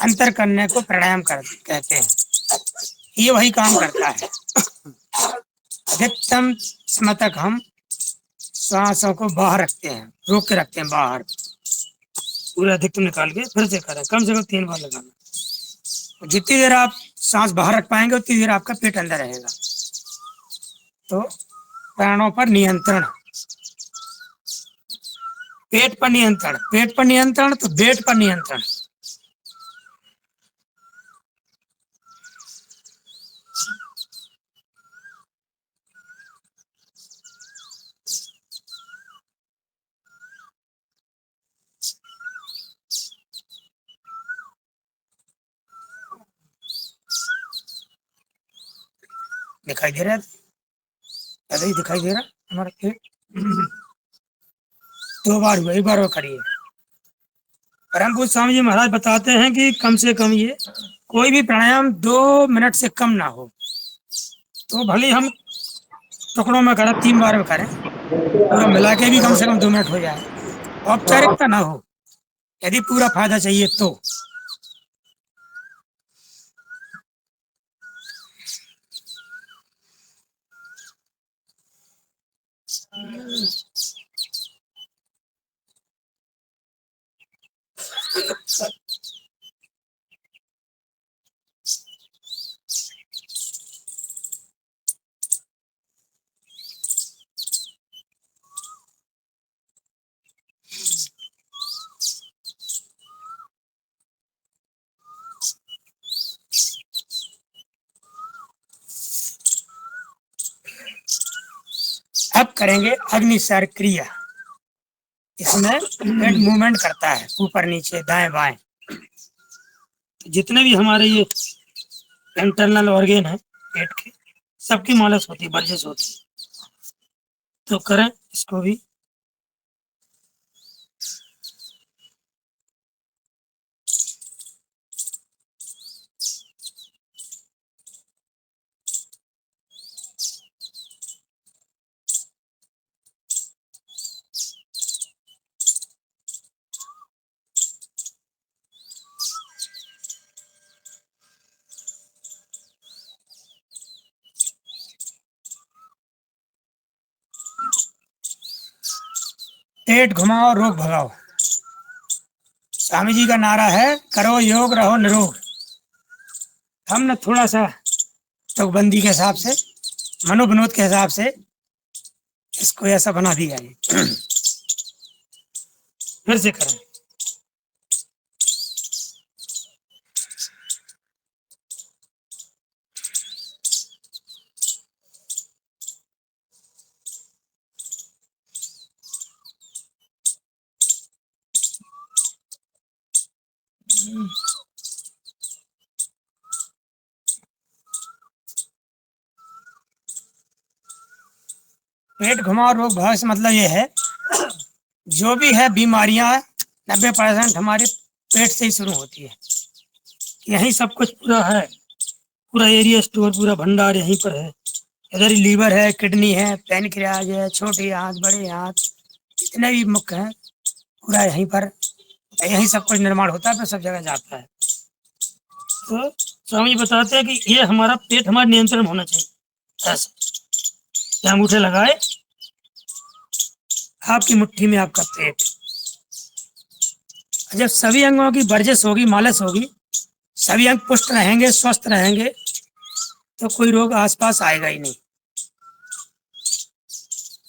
अंतर करने को प्राणायाम कहते हैं। ये वही काम करता है। अधिकतम समय तक हम सांसों को बाहर रखते हैं, रोक के रखते हैं बाहर, पूरा अधिकतम निकाल के फिर से करें, कम से कम 3 बार लगाना। जितनी देर आप सांस बाहर रख पाएंगे उतनी देर आपका पेट अंदर रहेगा। तो प्राणों पर नियंत्रण, पेट पर नियंत्रण, पेट पर नियंत्रण तो पेट पर नियंत्रण। दिखाई दे रहा है? पहले ही दिखाई दे रहा हमारा पेट। 2 बार हुआ, 1 बार वो करिए। परम पूज्य स्वामी जी महाराज बताते हैं कि कम से कम ये कोई भी प्राणायाम 2 मिनट से कम ना हो। तो भले हम टुकड़ों में करें, 3 बार में करें, पूरा मिला के भी कम से कम 2 मिनट हो जाए, औपचारिकता ना हो। यदि पूरा फायदा चाहिए तो अब करेंगे अग्निसार क्रिया। इसमें पेट मूवमेंट करता है, ऊपर नीचे दाएं बाएं। जितने भी हमारे ये इंटरनल ऑर्गन है पेट के, सबकी मालिश होती है, वर्जिश होती है। तो करें इसको भी। पेट घुमाओ, रोग भगाओ। स्वामी जी का नारा है, करो योग रहो निरोग। हमने थोड़ा सा चौकबंदी के हिसाब से, मनोविनोद के हिसाब से इसको ऐसा बना दिया है। फिर से करें। पेट घुमाओ रोग भगाओ से मतलब ये है, जो भी है बीमारियां 90% हमारे पेट से ही शुरू होती है। यही सब कुछ पूरा है, पूरा एरिया स्टोर, पूरा भंडार यहीं पर है। इधर लीवर है, किडनी है, पैनक्रियाज है, छोटे हाथ, बड़े हाथ, जितने भी मुख हैं पूरा यहीं पर, यहीं सब कुछ निर्माण होता है, तो सब जगह जाता है। तो स्वामी जी बताते हैं कि ये हमारा पेट हमारे नियंत्रण में होना चाहिए। ऐसा ये अंगूठे लगाए, आपकी मुट्ठी में आपका पेट, जब सभी अंगों की वर्जिश होगी, मालिश होगी, सभी अंग पुष्ट रहेंगे, स्वस्थ रहेंगे, तो कोई रोग आसपास आएगा ही नहीं।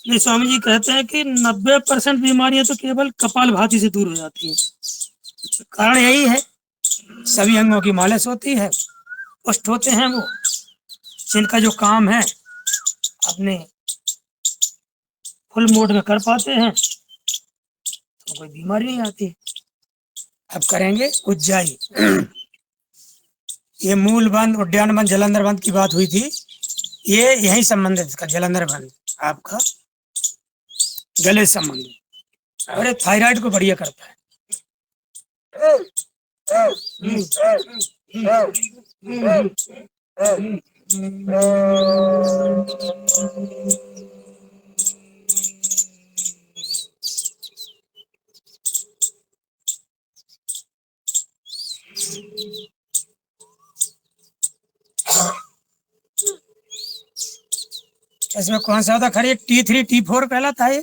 ये स्वामी जी कहते हैं कि 90% बीमारियां तो केवल कपालभाति से दूर हो जाती है। कारण यही है, सभी अंगों की मालिश होती है, पुष्ट होते हैं वो, जिनका जो काम है अपने फुल मोड में कर पाते हैं, तो कोई बीमारी नहीं आती। अब करेंगे उज्जाई। ये मूल बंद, उद्यान बंद, जलंधर बंद की बात हुई थी, ये यही संबंधित इसका जलंधर बंद आपका गले से संबंधित, और ये थायराइड को बढ़िया करता है। इसमें कौन सा होता खरी, T3 T4 कहलाता है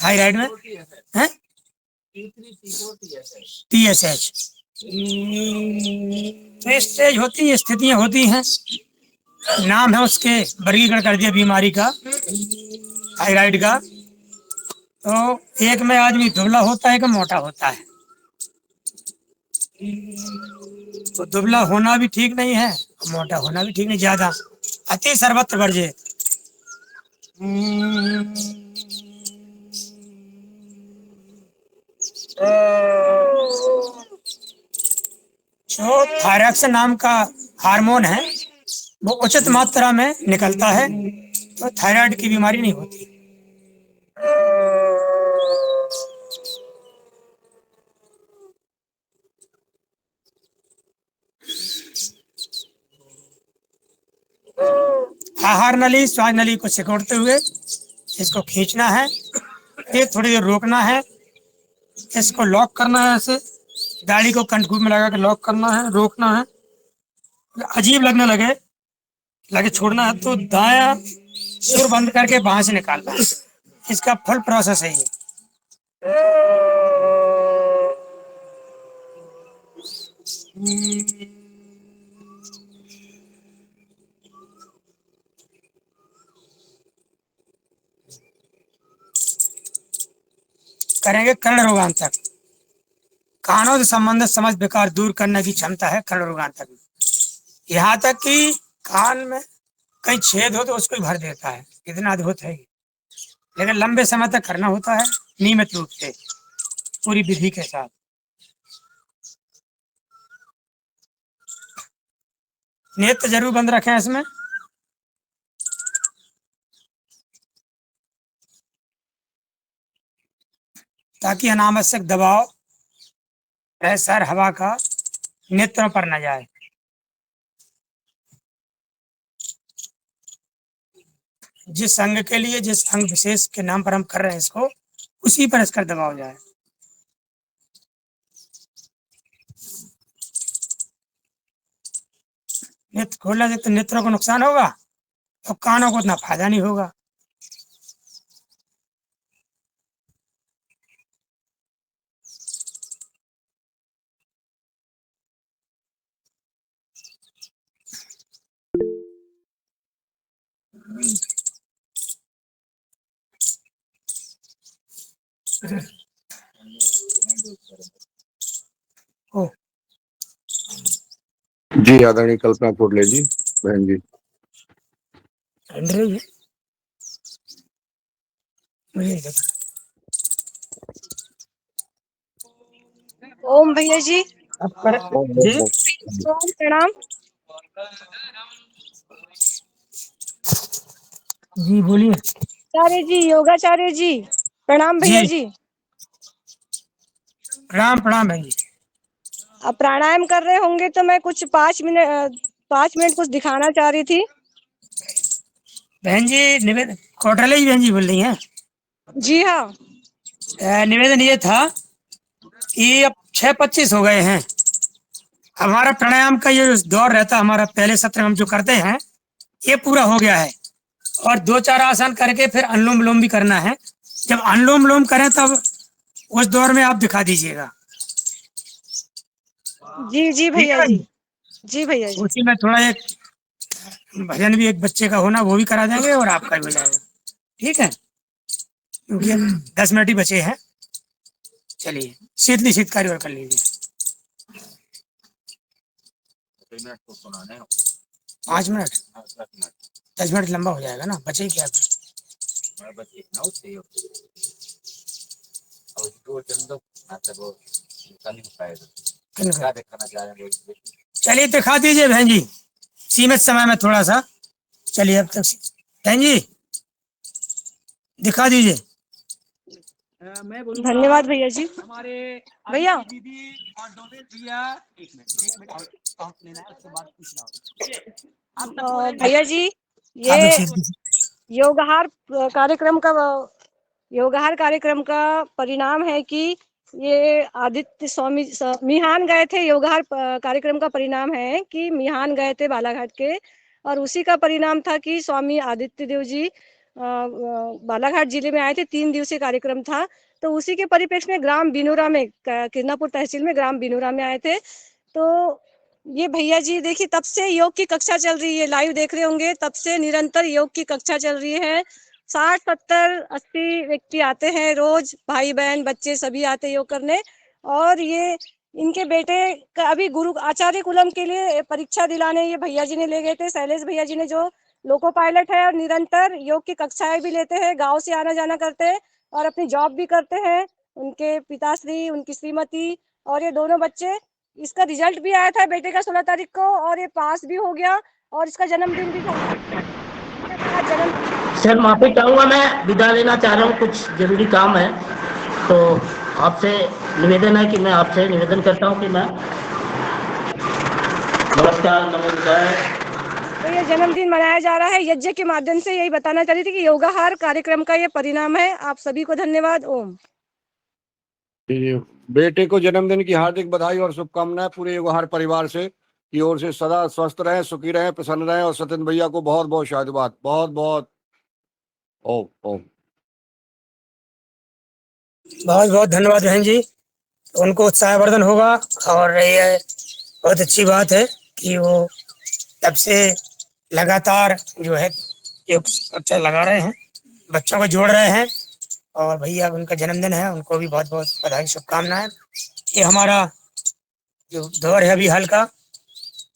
थायराइड में, है TSH। तो स्टेज होती है, स्थितियां होती हैं, नाम है उसके, वर्गीकरण कर दिया बीमारी का, थायराइड का। तो एक में आदमी दुबला होता है, एक मोटा होता है। तो दुबला होना भी ठीक नहीं है, मोटा होना भी ठीक नहीं, ज्यादा अति सर्वत्र वर्जित। जो थायरॉक्सिन नाम का हार्मोन है, वो उचित मात्रा में निकलता है, तो थायराइड की बीमारी नहीं होती। आहार नली, श्वास नली को सिकोड़ते हुए इसको खींचना है, फिर थोड़ी देर रोकना है, इसको लॉक करना है, ऐसे दाढ़ी को कंठकूप में लगा के लॉक करना है, रोकना है। अजीब लगने लगे छोड़ना है तो दाया सुर बंद करके बाहर से निकालना है। इसका फुल प्रोसेस है ये। करेंगे कर्ण रोगांतक, कानों से संबंधित समझ विकार दूर करने की क्षमता है कर्ण रोगांतक में। यहाँ तक कि कान में कहीं छेद हो तो उसको ही भर देता है, इतना अद्भुत है। लेकिन लंबे समय तक करना होता है नियमित रूप से, पूरी विधि के साथ। नेत्र जरूर बंद रखें इसमें। ताकि अनावश्यक दबाव, प्रेशर, हवा का नेत्रों पर न जाए। जिस अंग के लिए, जिस अंग विशेष के नाम पर हम कर रहे हैं इसको, उसी पर इसका दबाव जाए। नेत्र खोलने से तो नेत्रों को नुकसान होगा, तो कानों को उतना फायदा नहीं होगा। ओ जी आदरणीय कल्पना कोटले जी, बहन जी। रही है मुझे नहीं पता। ओम भैया जी, अब कर जी ओम प्रणाम। जी बोलिए। आचार्य जी, योगाचार्य जी, प्रणाम भैया जी जी। प्रणाम प्रणाम बहन जी। अब प्राणायाम कर रहे होंगे तो मैं कुछ 5 मिनट कुछ दिखाना चाह रही थी। बहन जी कोटले जी बहन जी बोल रही हैं। जी हाँ। निवेदन ये था कि अब 6:25 हो गए हैं। हमारा प्राणायाम का ये दौर रहता है, हमारा पहले सत्र में हम जो करते हैं ये पूरा हो गया है, और 2-4 आसन करके फिर अनुलोम विलोम भी करना है। जब अनुलोम विलोम करें तब उस दौर में आप दिखा दीजिएगा। जी जी ठीक भैया है, जी। जी भैया जी। उसी में थोड़ा एक भजन भी एक बच्चे का होना वो भी करा देंगे और आपका भी हो जाएगा। ठीक है, क्योंकि अब 10 मिनट ही बचे हैं। चलिए शीतली शीतकारी और कर लीजिए। 5 मिनट, 10 मिनट लंबा हो जाएगा ना, बचे ही क्या फिर? किनको? चलिए दिखा दीजिए बहन जी, सीमित समय में थोड़ा सा। चलिए अब तक बहन जी दिखा दीजिए। मैं बोलूंगा धन्यवाद भैया जी। हमारे भैया। आदित्य दीदी और डोबेश भैया, एक मिनट और काउंट लेना है, उसके बाद पूछना होगा। आप सबको एक भैया जी, आप एक ये शीतली योगाहार कार्यक्रम का योगाहार कार्यक्रम का परिणाम है कि ये आदित्य स्वामी मिहान गए थे। योगाहार कार्यक्रम का परिणाम है कि मिहान गए थे बालाघाट के, और उसी का परिणाम था कि स्वामी आदित्य देव जी बालाघाट जिले में आए थे। 3 दिवसीय कार्यक्रम था, तो उसी के परिप्रेक्ष्य में ग्राम बिनोरा में, किरनापुर तहसील में ग्राम बिनोरा में आए थे। तो ये भैया जी देखिए, तब से योग की कक्षा चल रही है, लाइव देख रहे होंगे, तब से निरंतर योग की कक्षा चल रही है। 60, 70, 80 व्यक्ति आते हैं रोज, भाई बहन बच्चे सभी आते हैं योग करने। और ये इनके बेटे का अभी गुरु आचार्य कुलम के लिए परीक्षा दिलाने ये भैया जी ने ले गए थे, शैलेश भैया जी ने, जो लोको पायलट है और निरंतर योग की कक्षाएं भी लेते हैं, गांव से आना जाना करते हैं और अपनी जॉब भी करते हैं। उनके पिताश्री, उनकी श्रीमती और ये दोनों बच्चे। इसका रिजल्ट भी आया था बेटे का 16 तारीख को, और ये पास भी हो गया, और इसका जन्मदिन भी था। जन्म सर माफी चाहूंगा, मैं विदा लेना चाह रहा हूँ, कुछ जरूरी काम है। तो आपसे निवेदन है कि मैं आपसे निवेदन करता हूँ कि मैं नमस्कार नमस्कार। तो ये जन्मदिन मनाया जा रहा है यज्ञ के माध्यम से। यही बताना चाह रही थी कि योगाहार कार्यक्रम का ये परिणाम है। आप सभी को धन्यवाद। ओम। जी, बेटे को जन्मदिन की हार्दिक बधाई और शुभकामनाएं पूरे युगहर परिवार से की ओर से। सदा स्वस्थ रहें, सुखी रहें, प्रसन्न रहें, और सत्येंद्र भैया को बहुत बहुत शादीबाद, बहुत बहुत। ओम ओम। बहुत बहुत धन्यवाद बहन जी, उनको उत्साहवर्धन होगा। और ये बहुत अच्छी बात है कि वो तब से लगातार जो है योग कक्षा लगा रहे हैं, बच्चों को जोड़ रहे हैं। और भैया उनका जन्मदिन है, उनको भी बहुत बहुत बधाई शुभकामनाएं। ये हमारा जो दौर है अभी हाल का,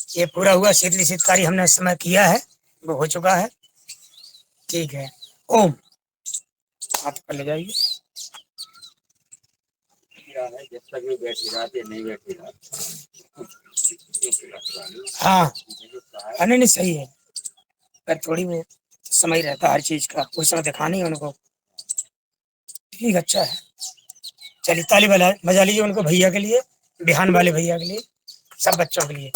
ये पूरा हुआ। शीतली शीतकारी हमने इस समय किया है, वो हो चुका है। ठीक है, ओम। आप कर ले जाइए। हाँ नहीं नहीं सही है, पर थोड़ी वो समय रहता है हर चीज का, उस समय दिखानी है उनको। ठीक, अच्छा है। चलिए ताली बजा लीजिए उनको, भैया के लिए, बिहान वाले भैया के लिए, सब बच्चों के लिए।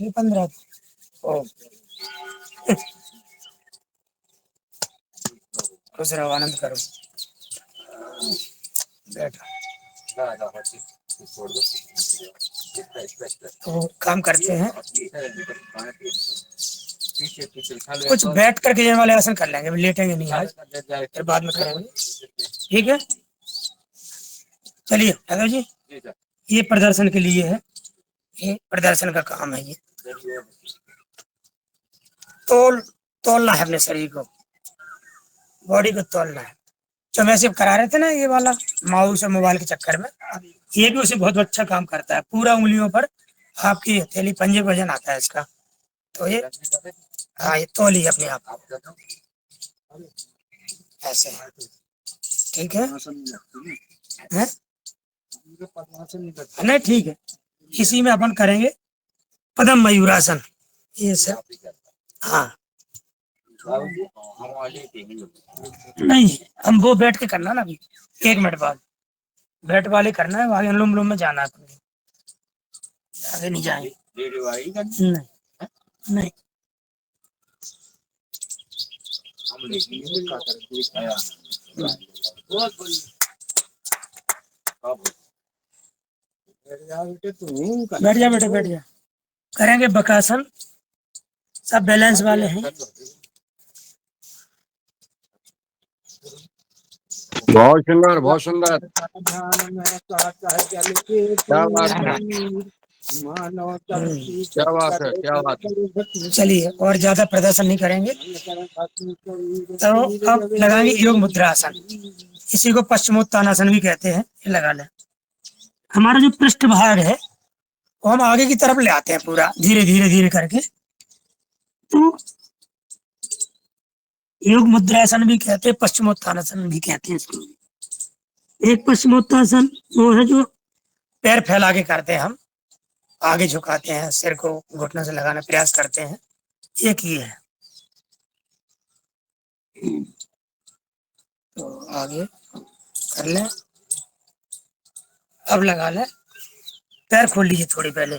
ये 15 ओ खुश रहो, आनंद करो, बैठो। तो काम करते हैं, कुछ बैठ करके ये वाले आसन कर लेंगे, लेटेंगे नहीं आज, फिर बाद में करेंगे। ठीक है, चलिए यादव जी, ये प्रदर्शन के लिए है, ये प्रदर्शन का काम है। ये तोलना है अपने शरीर को, बॉडी को तोलना है। जो वैसे करा रहे थे ना ये वाला माउस और मोबाइल के चक्कर में, ये भी उसे बहुत अच्छा काम करता है। पूरा उंगलियों पर आपकी हथेली पंजे का वजन आता है इसका। तो ये हाँ, ये तोलिए अपने आप ऐसे, ठीक है? हैं? नहीं ठीक है, इसी में अपन करेंगे पद्म मयूरासन। ये सब हाँ, नहीं, हम वो बैठ के करना ना अभी, 1 मिनट बाद बैठ वाले करना है, वहां अनुलोम विलोम में जाना है अपने, आगे नहीं जाएंगे। नहीं नहीं, बैठ जा बेटा, बैठ जा। करेंगे बकासन, सब बैलेंस वाले हैं। बहुत सुंदर, बहुत सुंदर। क्या बात है, क्या बात है, क्या बात है। चलिए, और ज्यादा प्रदर्शन नहीं करेंगे, तो अब लगाएंगे योग मुद्रासन। इसी को पश्चिमोत्तानासन भी कहते हैं। ये लगा लें। हमारा जो पृष्ठ भाग है वो हम आगे की तरफ ले आते हैं पूरा, धीरे धीरे धीरे करके। तो योग मुद्रासन भी कहते हैं, पश्चिमोत्तानासन भी कहते हैं इसको। एक पश्चिमोत्तानासन वो है जो पैर फैला के करते हैं, हम आगे झुकाते हैं, सिर को घुटनों से लगाने प्रयास करते हैं। एक ही है। तो आगे कर लें, अब लगा लें। पैर खोल लीजिए थोड़ी पहले।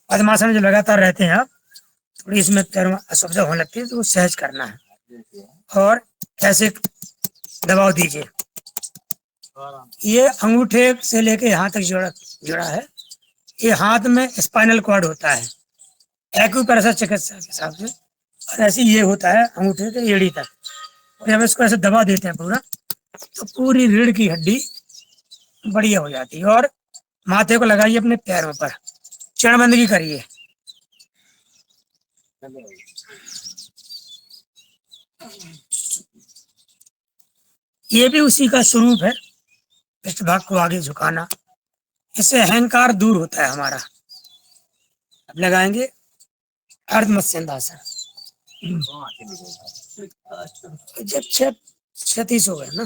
पद्मासन में जो लगातार रहते हैं आप, थोड़ी इसमें पैरों में असुविधा होने लगती है, तो वो सहज करना है और ऐसे दबाव दीजिए। ये अंगूठे से लेके यहाँ तक जुड़ा है। ये हाथ में स्पाइनल कॉर्ड होता है एक्यूप्रेशर चिकित्सा के हिसाब से, और ऐसे ये होता है अंगूठे से एड़ी तक। और जब इसको ऐसे दबा देते हैं पूरा, तो पूरी रीढ़ की हड्डी बढ़िया हो जाती है। और माथे को लगाइए अपने पैरों पर, चरणबंदगी करिए। ये भी उसी का स्वरूप है, पृष्ठभाग को आगे झुकाना। इससे अहंकार दूर होता है हमारा। अब लगाएंगे अर्धमत्स्यंदासन। जब 36 हो गए ना,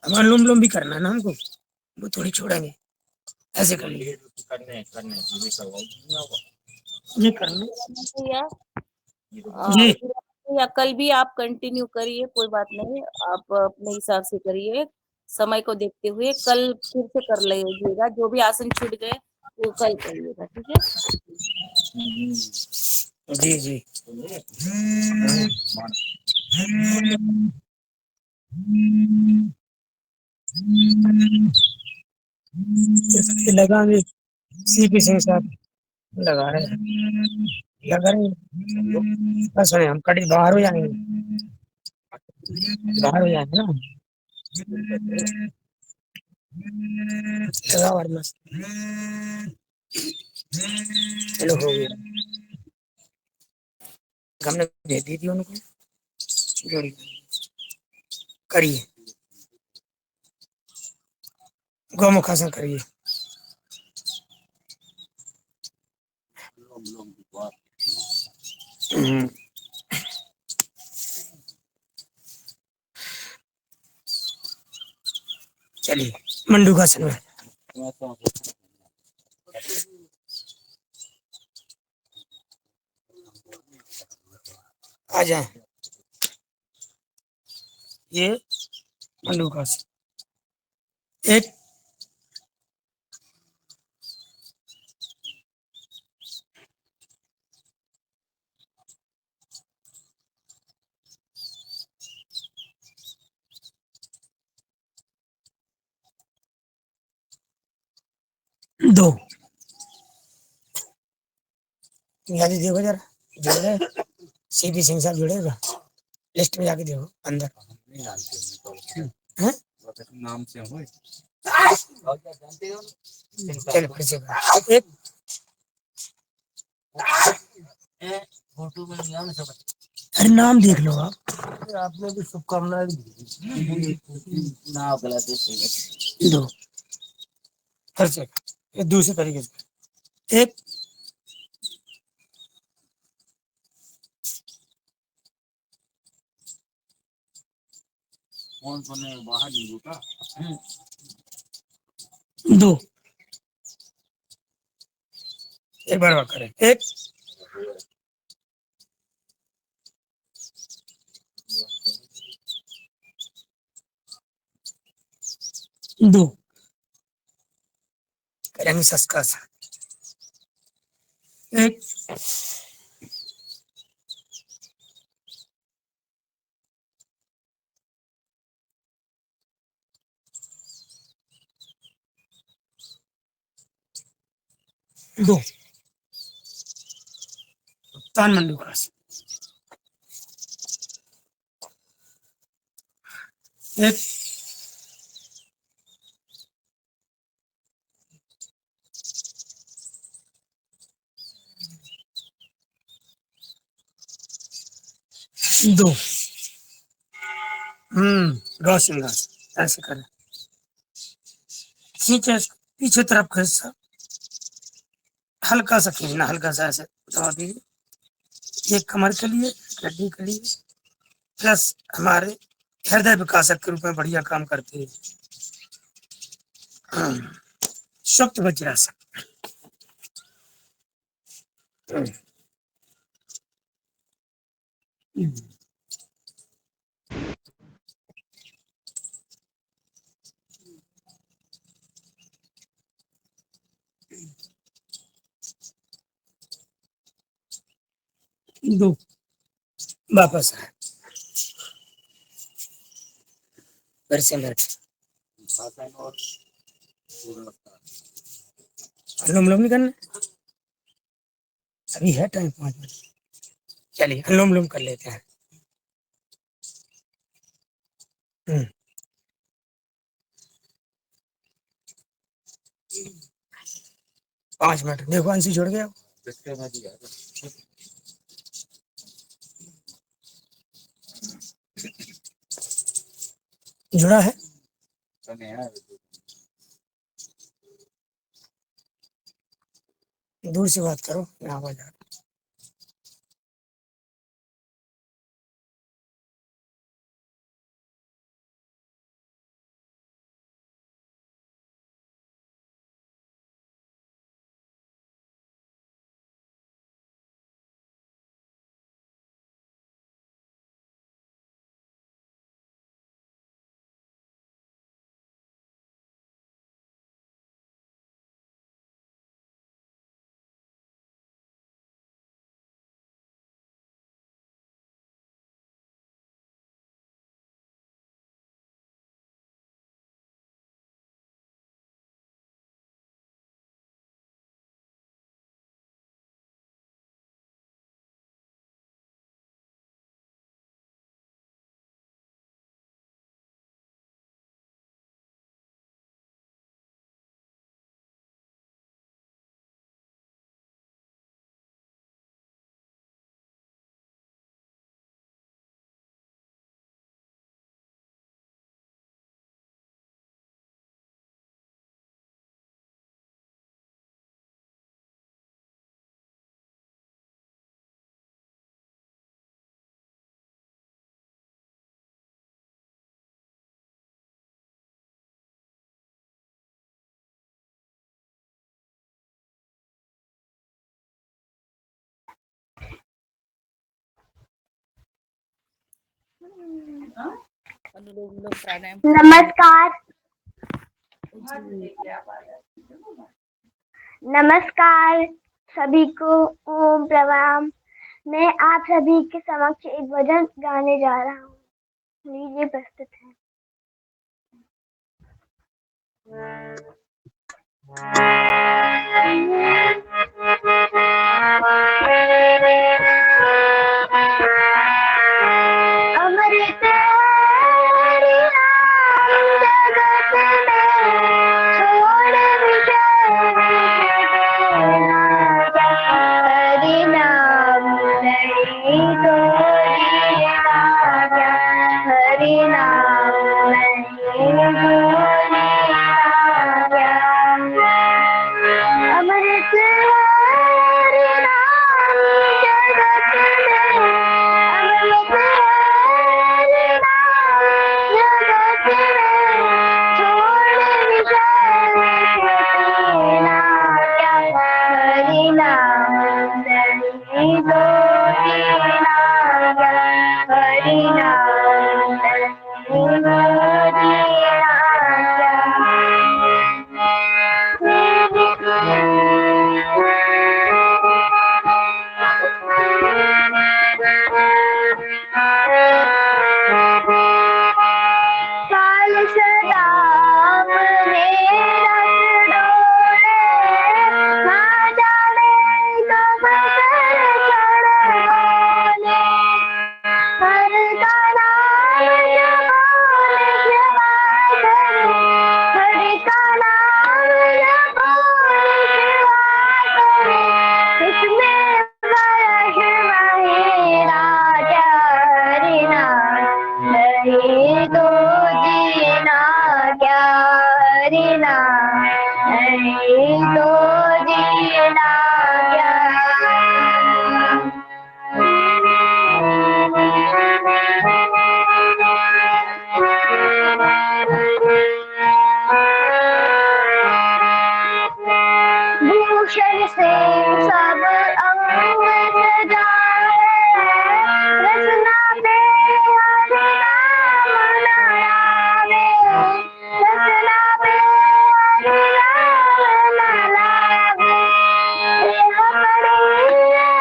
हम अनुलोम विलोम भी करना है ना हमको, वो थोड़ी छोड़ेंगे, ऐसे कर लिए। ये करना या जी। या कल भी आप कंटिन्यू करिए, कोई बात नहीं, आप अपने हिसाब से करिए, समय को देखते हुए। कल फिर से कर लीजिएगा, जो भी आसन छूट गए वो कल करिएगा, ठीक है। जी जी। इसलिए लगाएंगे, सीपी सिंह साहब लगा रहे हैं, लगा रहे हैं। बस हम कड़ी बाहर हो जाएंगे, बाहर हो जाएंगे ना। लगा और मस्त। चलो हो गया, हमने दे दी थी उनको, जोड़ी करिए, गौमुखासन करिए। चलिए मंडूकासन में आ जाए। ये मंडूकासन, एक 2 याद देखो जरा, जुड़ गए। सीपी सिंह साहब जुड़ेगा, लिस्ट में जाके देखो अंदर हैं? नाम से हो चलो फिर से करो। एक फोटो में अरे नाम देख लो आप। आपने भी शुभकामनाएं 2 फिर से ये दूसरे तरीके से। एक कौन कौन है बाहर ही का 2 एक बार करें। एक 2 करेंगे सस्का सा 1 2 तान मंडू का 1 2 रोशन ऐसे करें खींचे पीछे तरफ खींचा हल्का सा खींचना हल्का सा ऐसे दबा दीजिए ये कमर के लिए हड्डी के लिए प्लस हमारे हृदय विकासक के रूप में बढ़िया काम करती है सुप्त वज्रासन दो वापस आए फिर से बैठ अनुलोम विलोम नहीं करना अभी है टाइम 5 मिनट चलिए अनुलोम विलोम कर लेते हैं 5 मिनट देखो अंशी जुड़ गया जुड़ा है दूर से बात करो आवाज आ अनुलोम विलोम प्राणायाम नमस्कार नमस्कार सभी को ओम प्रणाम। मैं आप सभी के समक्ष एक भजन गाने जा रहा हूँ। लीजिए प्रस्तुत है। अमृत हरि नाम जगत में छोड़ विषय हरि नाम नहीं तो हरि नाम नहीं अमृत हरि नाम जगत में अमृत हरि नाम जगत में छोड़ विषय हरि नाम नहीं दो हरि नाम नहीं भूषण से सब अंग सजा है, रचना पे हरि नाम लावे, रचना पे हरि नाम लावे, यह पड़ी रह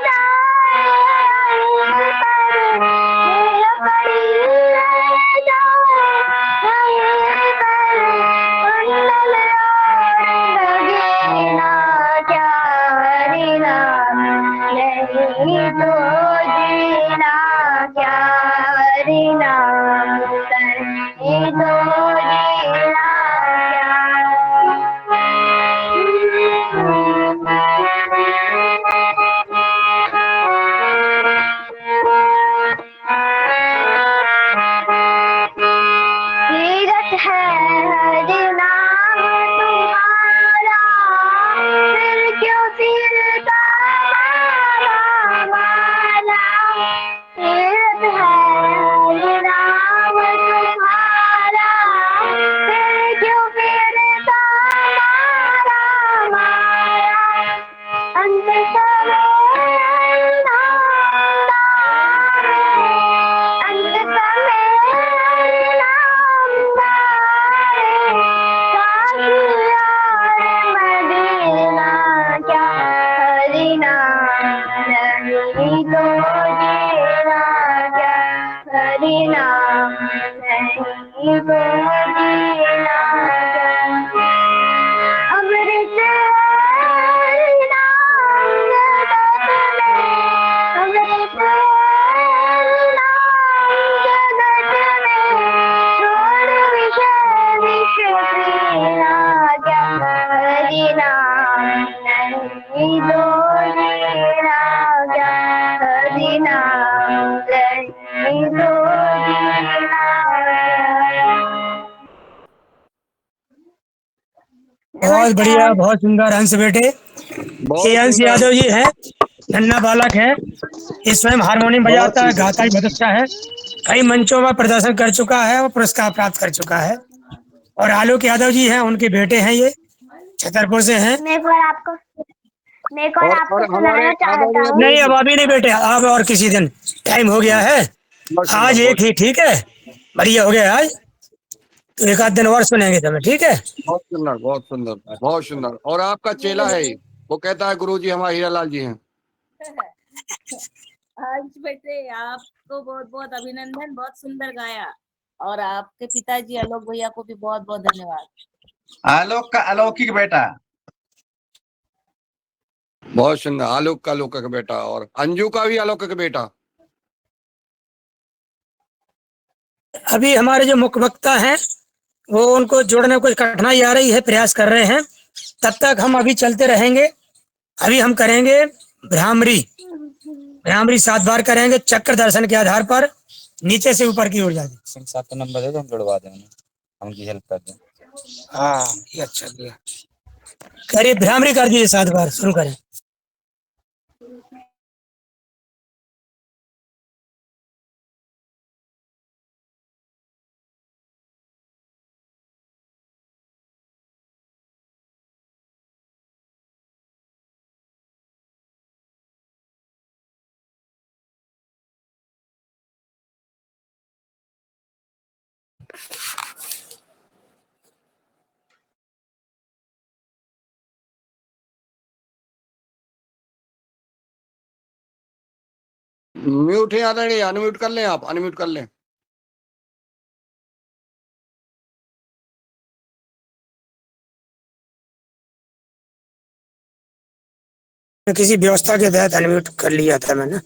जाए, यह पड़ी रह जाए, यहीं पर कुंडल लगे ना क्या हरि नाम, नहीं तो जीना क्या हरि नाम, नहीं तो जीना तीरथ है हरि नाम तुम्हारा, फिर क्यों सिर का माला, तीरथ है हरि नाम तुम्हारा, फिर क्यों सिर का माला, अंत समय हरि नाम गावे, अंत समय हरि नाम गावे, काशी और मदीना क्या हरि नाम, नहीं तो जीना क्या हरि नाम, नहीं तो जीना क्या, अमृत हरि नाम जगत में, अमृत हरि नाम जगत में, छोड़ विषय विष पीना क्या हरि नाम, नहीं तो जीना क्या हरि नाम, नहीं तो जीना क्या। बहुत बढ़िया, बहुत सुंदर हंस बेटे। ये हंस सुंदर। यादव जी है, नन्हा बालक है, ये स्वयं हारमोनियम बहुत बजाता है, सुंदर। गाता भी बहुत अच्छा है, कई मंचों में प्रदर्शन कर चुका है और पुरस्कार प्राप्त कर चुका है। और आलोक यादव जी हैं, उनके बेटे हैं, ये छतरपुर से हैं। मैं एक बार आपको और हमारे सुनाना चाहता आदरणीय हूँ। नहीं, अब गुरु अभी नहीं बेटे, अब और किसी दिन, टाइम हो गया है, बहुत सुंदर, आज एक ही, ठीक है, बढ़िया हो गया आज, तो एक आध दिन और सुनेंगे तुम्हें, ठीक है। बहुत सुंदर, बहुत सुंदर, बहुत सुंदर। और आपका चेला है ये, वो कहता है गुरुजी हमारे हीरालाल जी हैं। आज बेटे आपको बहुत बहुत अभिनंदन, बहुत सुंदर गाया, और आपके पिताजी आलोक भैया को भी बहुत बहुत धन्यवाद। आलोक का अलौकिक बेटा। बहुत सुंदर, आलोक का अलौकिक बेटा, और अंजू का भी अलौकिक बेटा। अभी हमारे जो मुख्य वक्ता हैं, वो उनको जोड़ने में कुछ कठिनाई आ रही है, प्रयास कर रहे हैं, तब तक हम अभी चलते रहेंगे। अभी हम करेंगे भ्रामरी, भ्रामरी 7 बार करेंगे, चक्र दर्शन के आधार पर नीचे से ऊपर की ओर जाएंगे। 7 नंबर है तो हम जुड़वा देंगे, हम उनकी हेल्प कर दें। हाँ, ये अच्छा किया। करिए, भ्रामरी कर दीजिए, 7 बार शुरू करें। म्यूट है आदरणीय, अनम्यूट कर लें, आप अनम्यूट कर लें। किसी व्यवस्था के तहत अनम्यूट कर लिया था मैंने।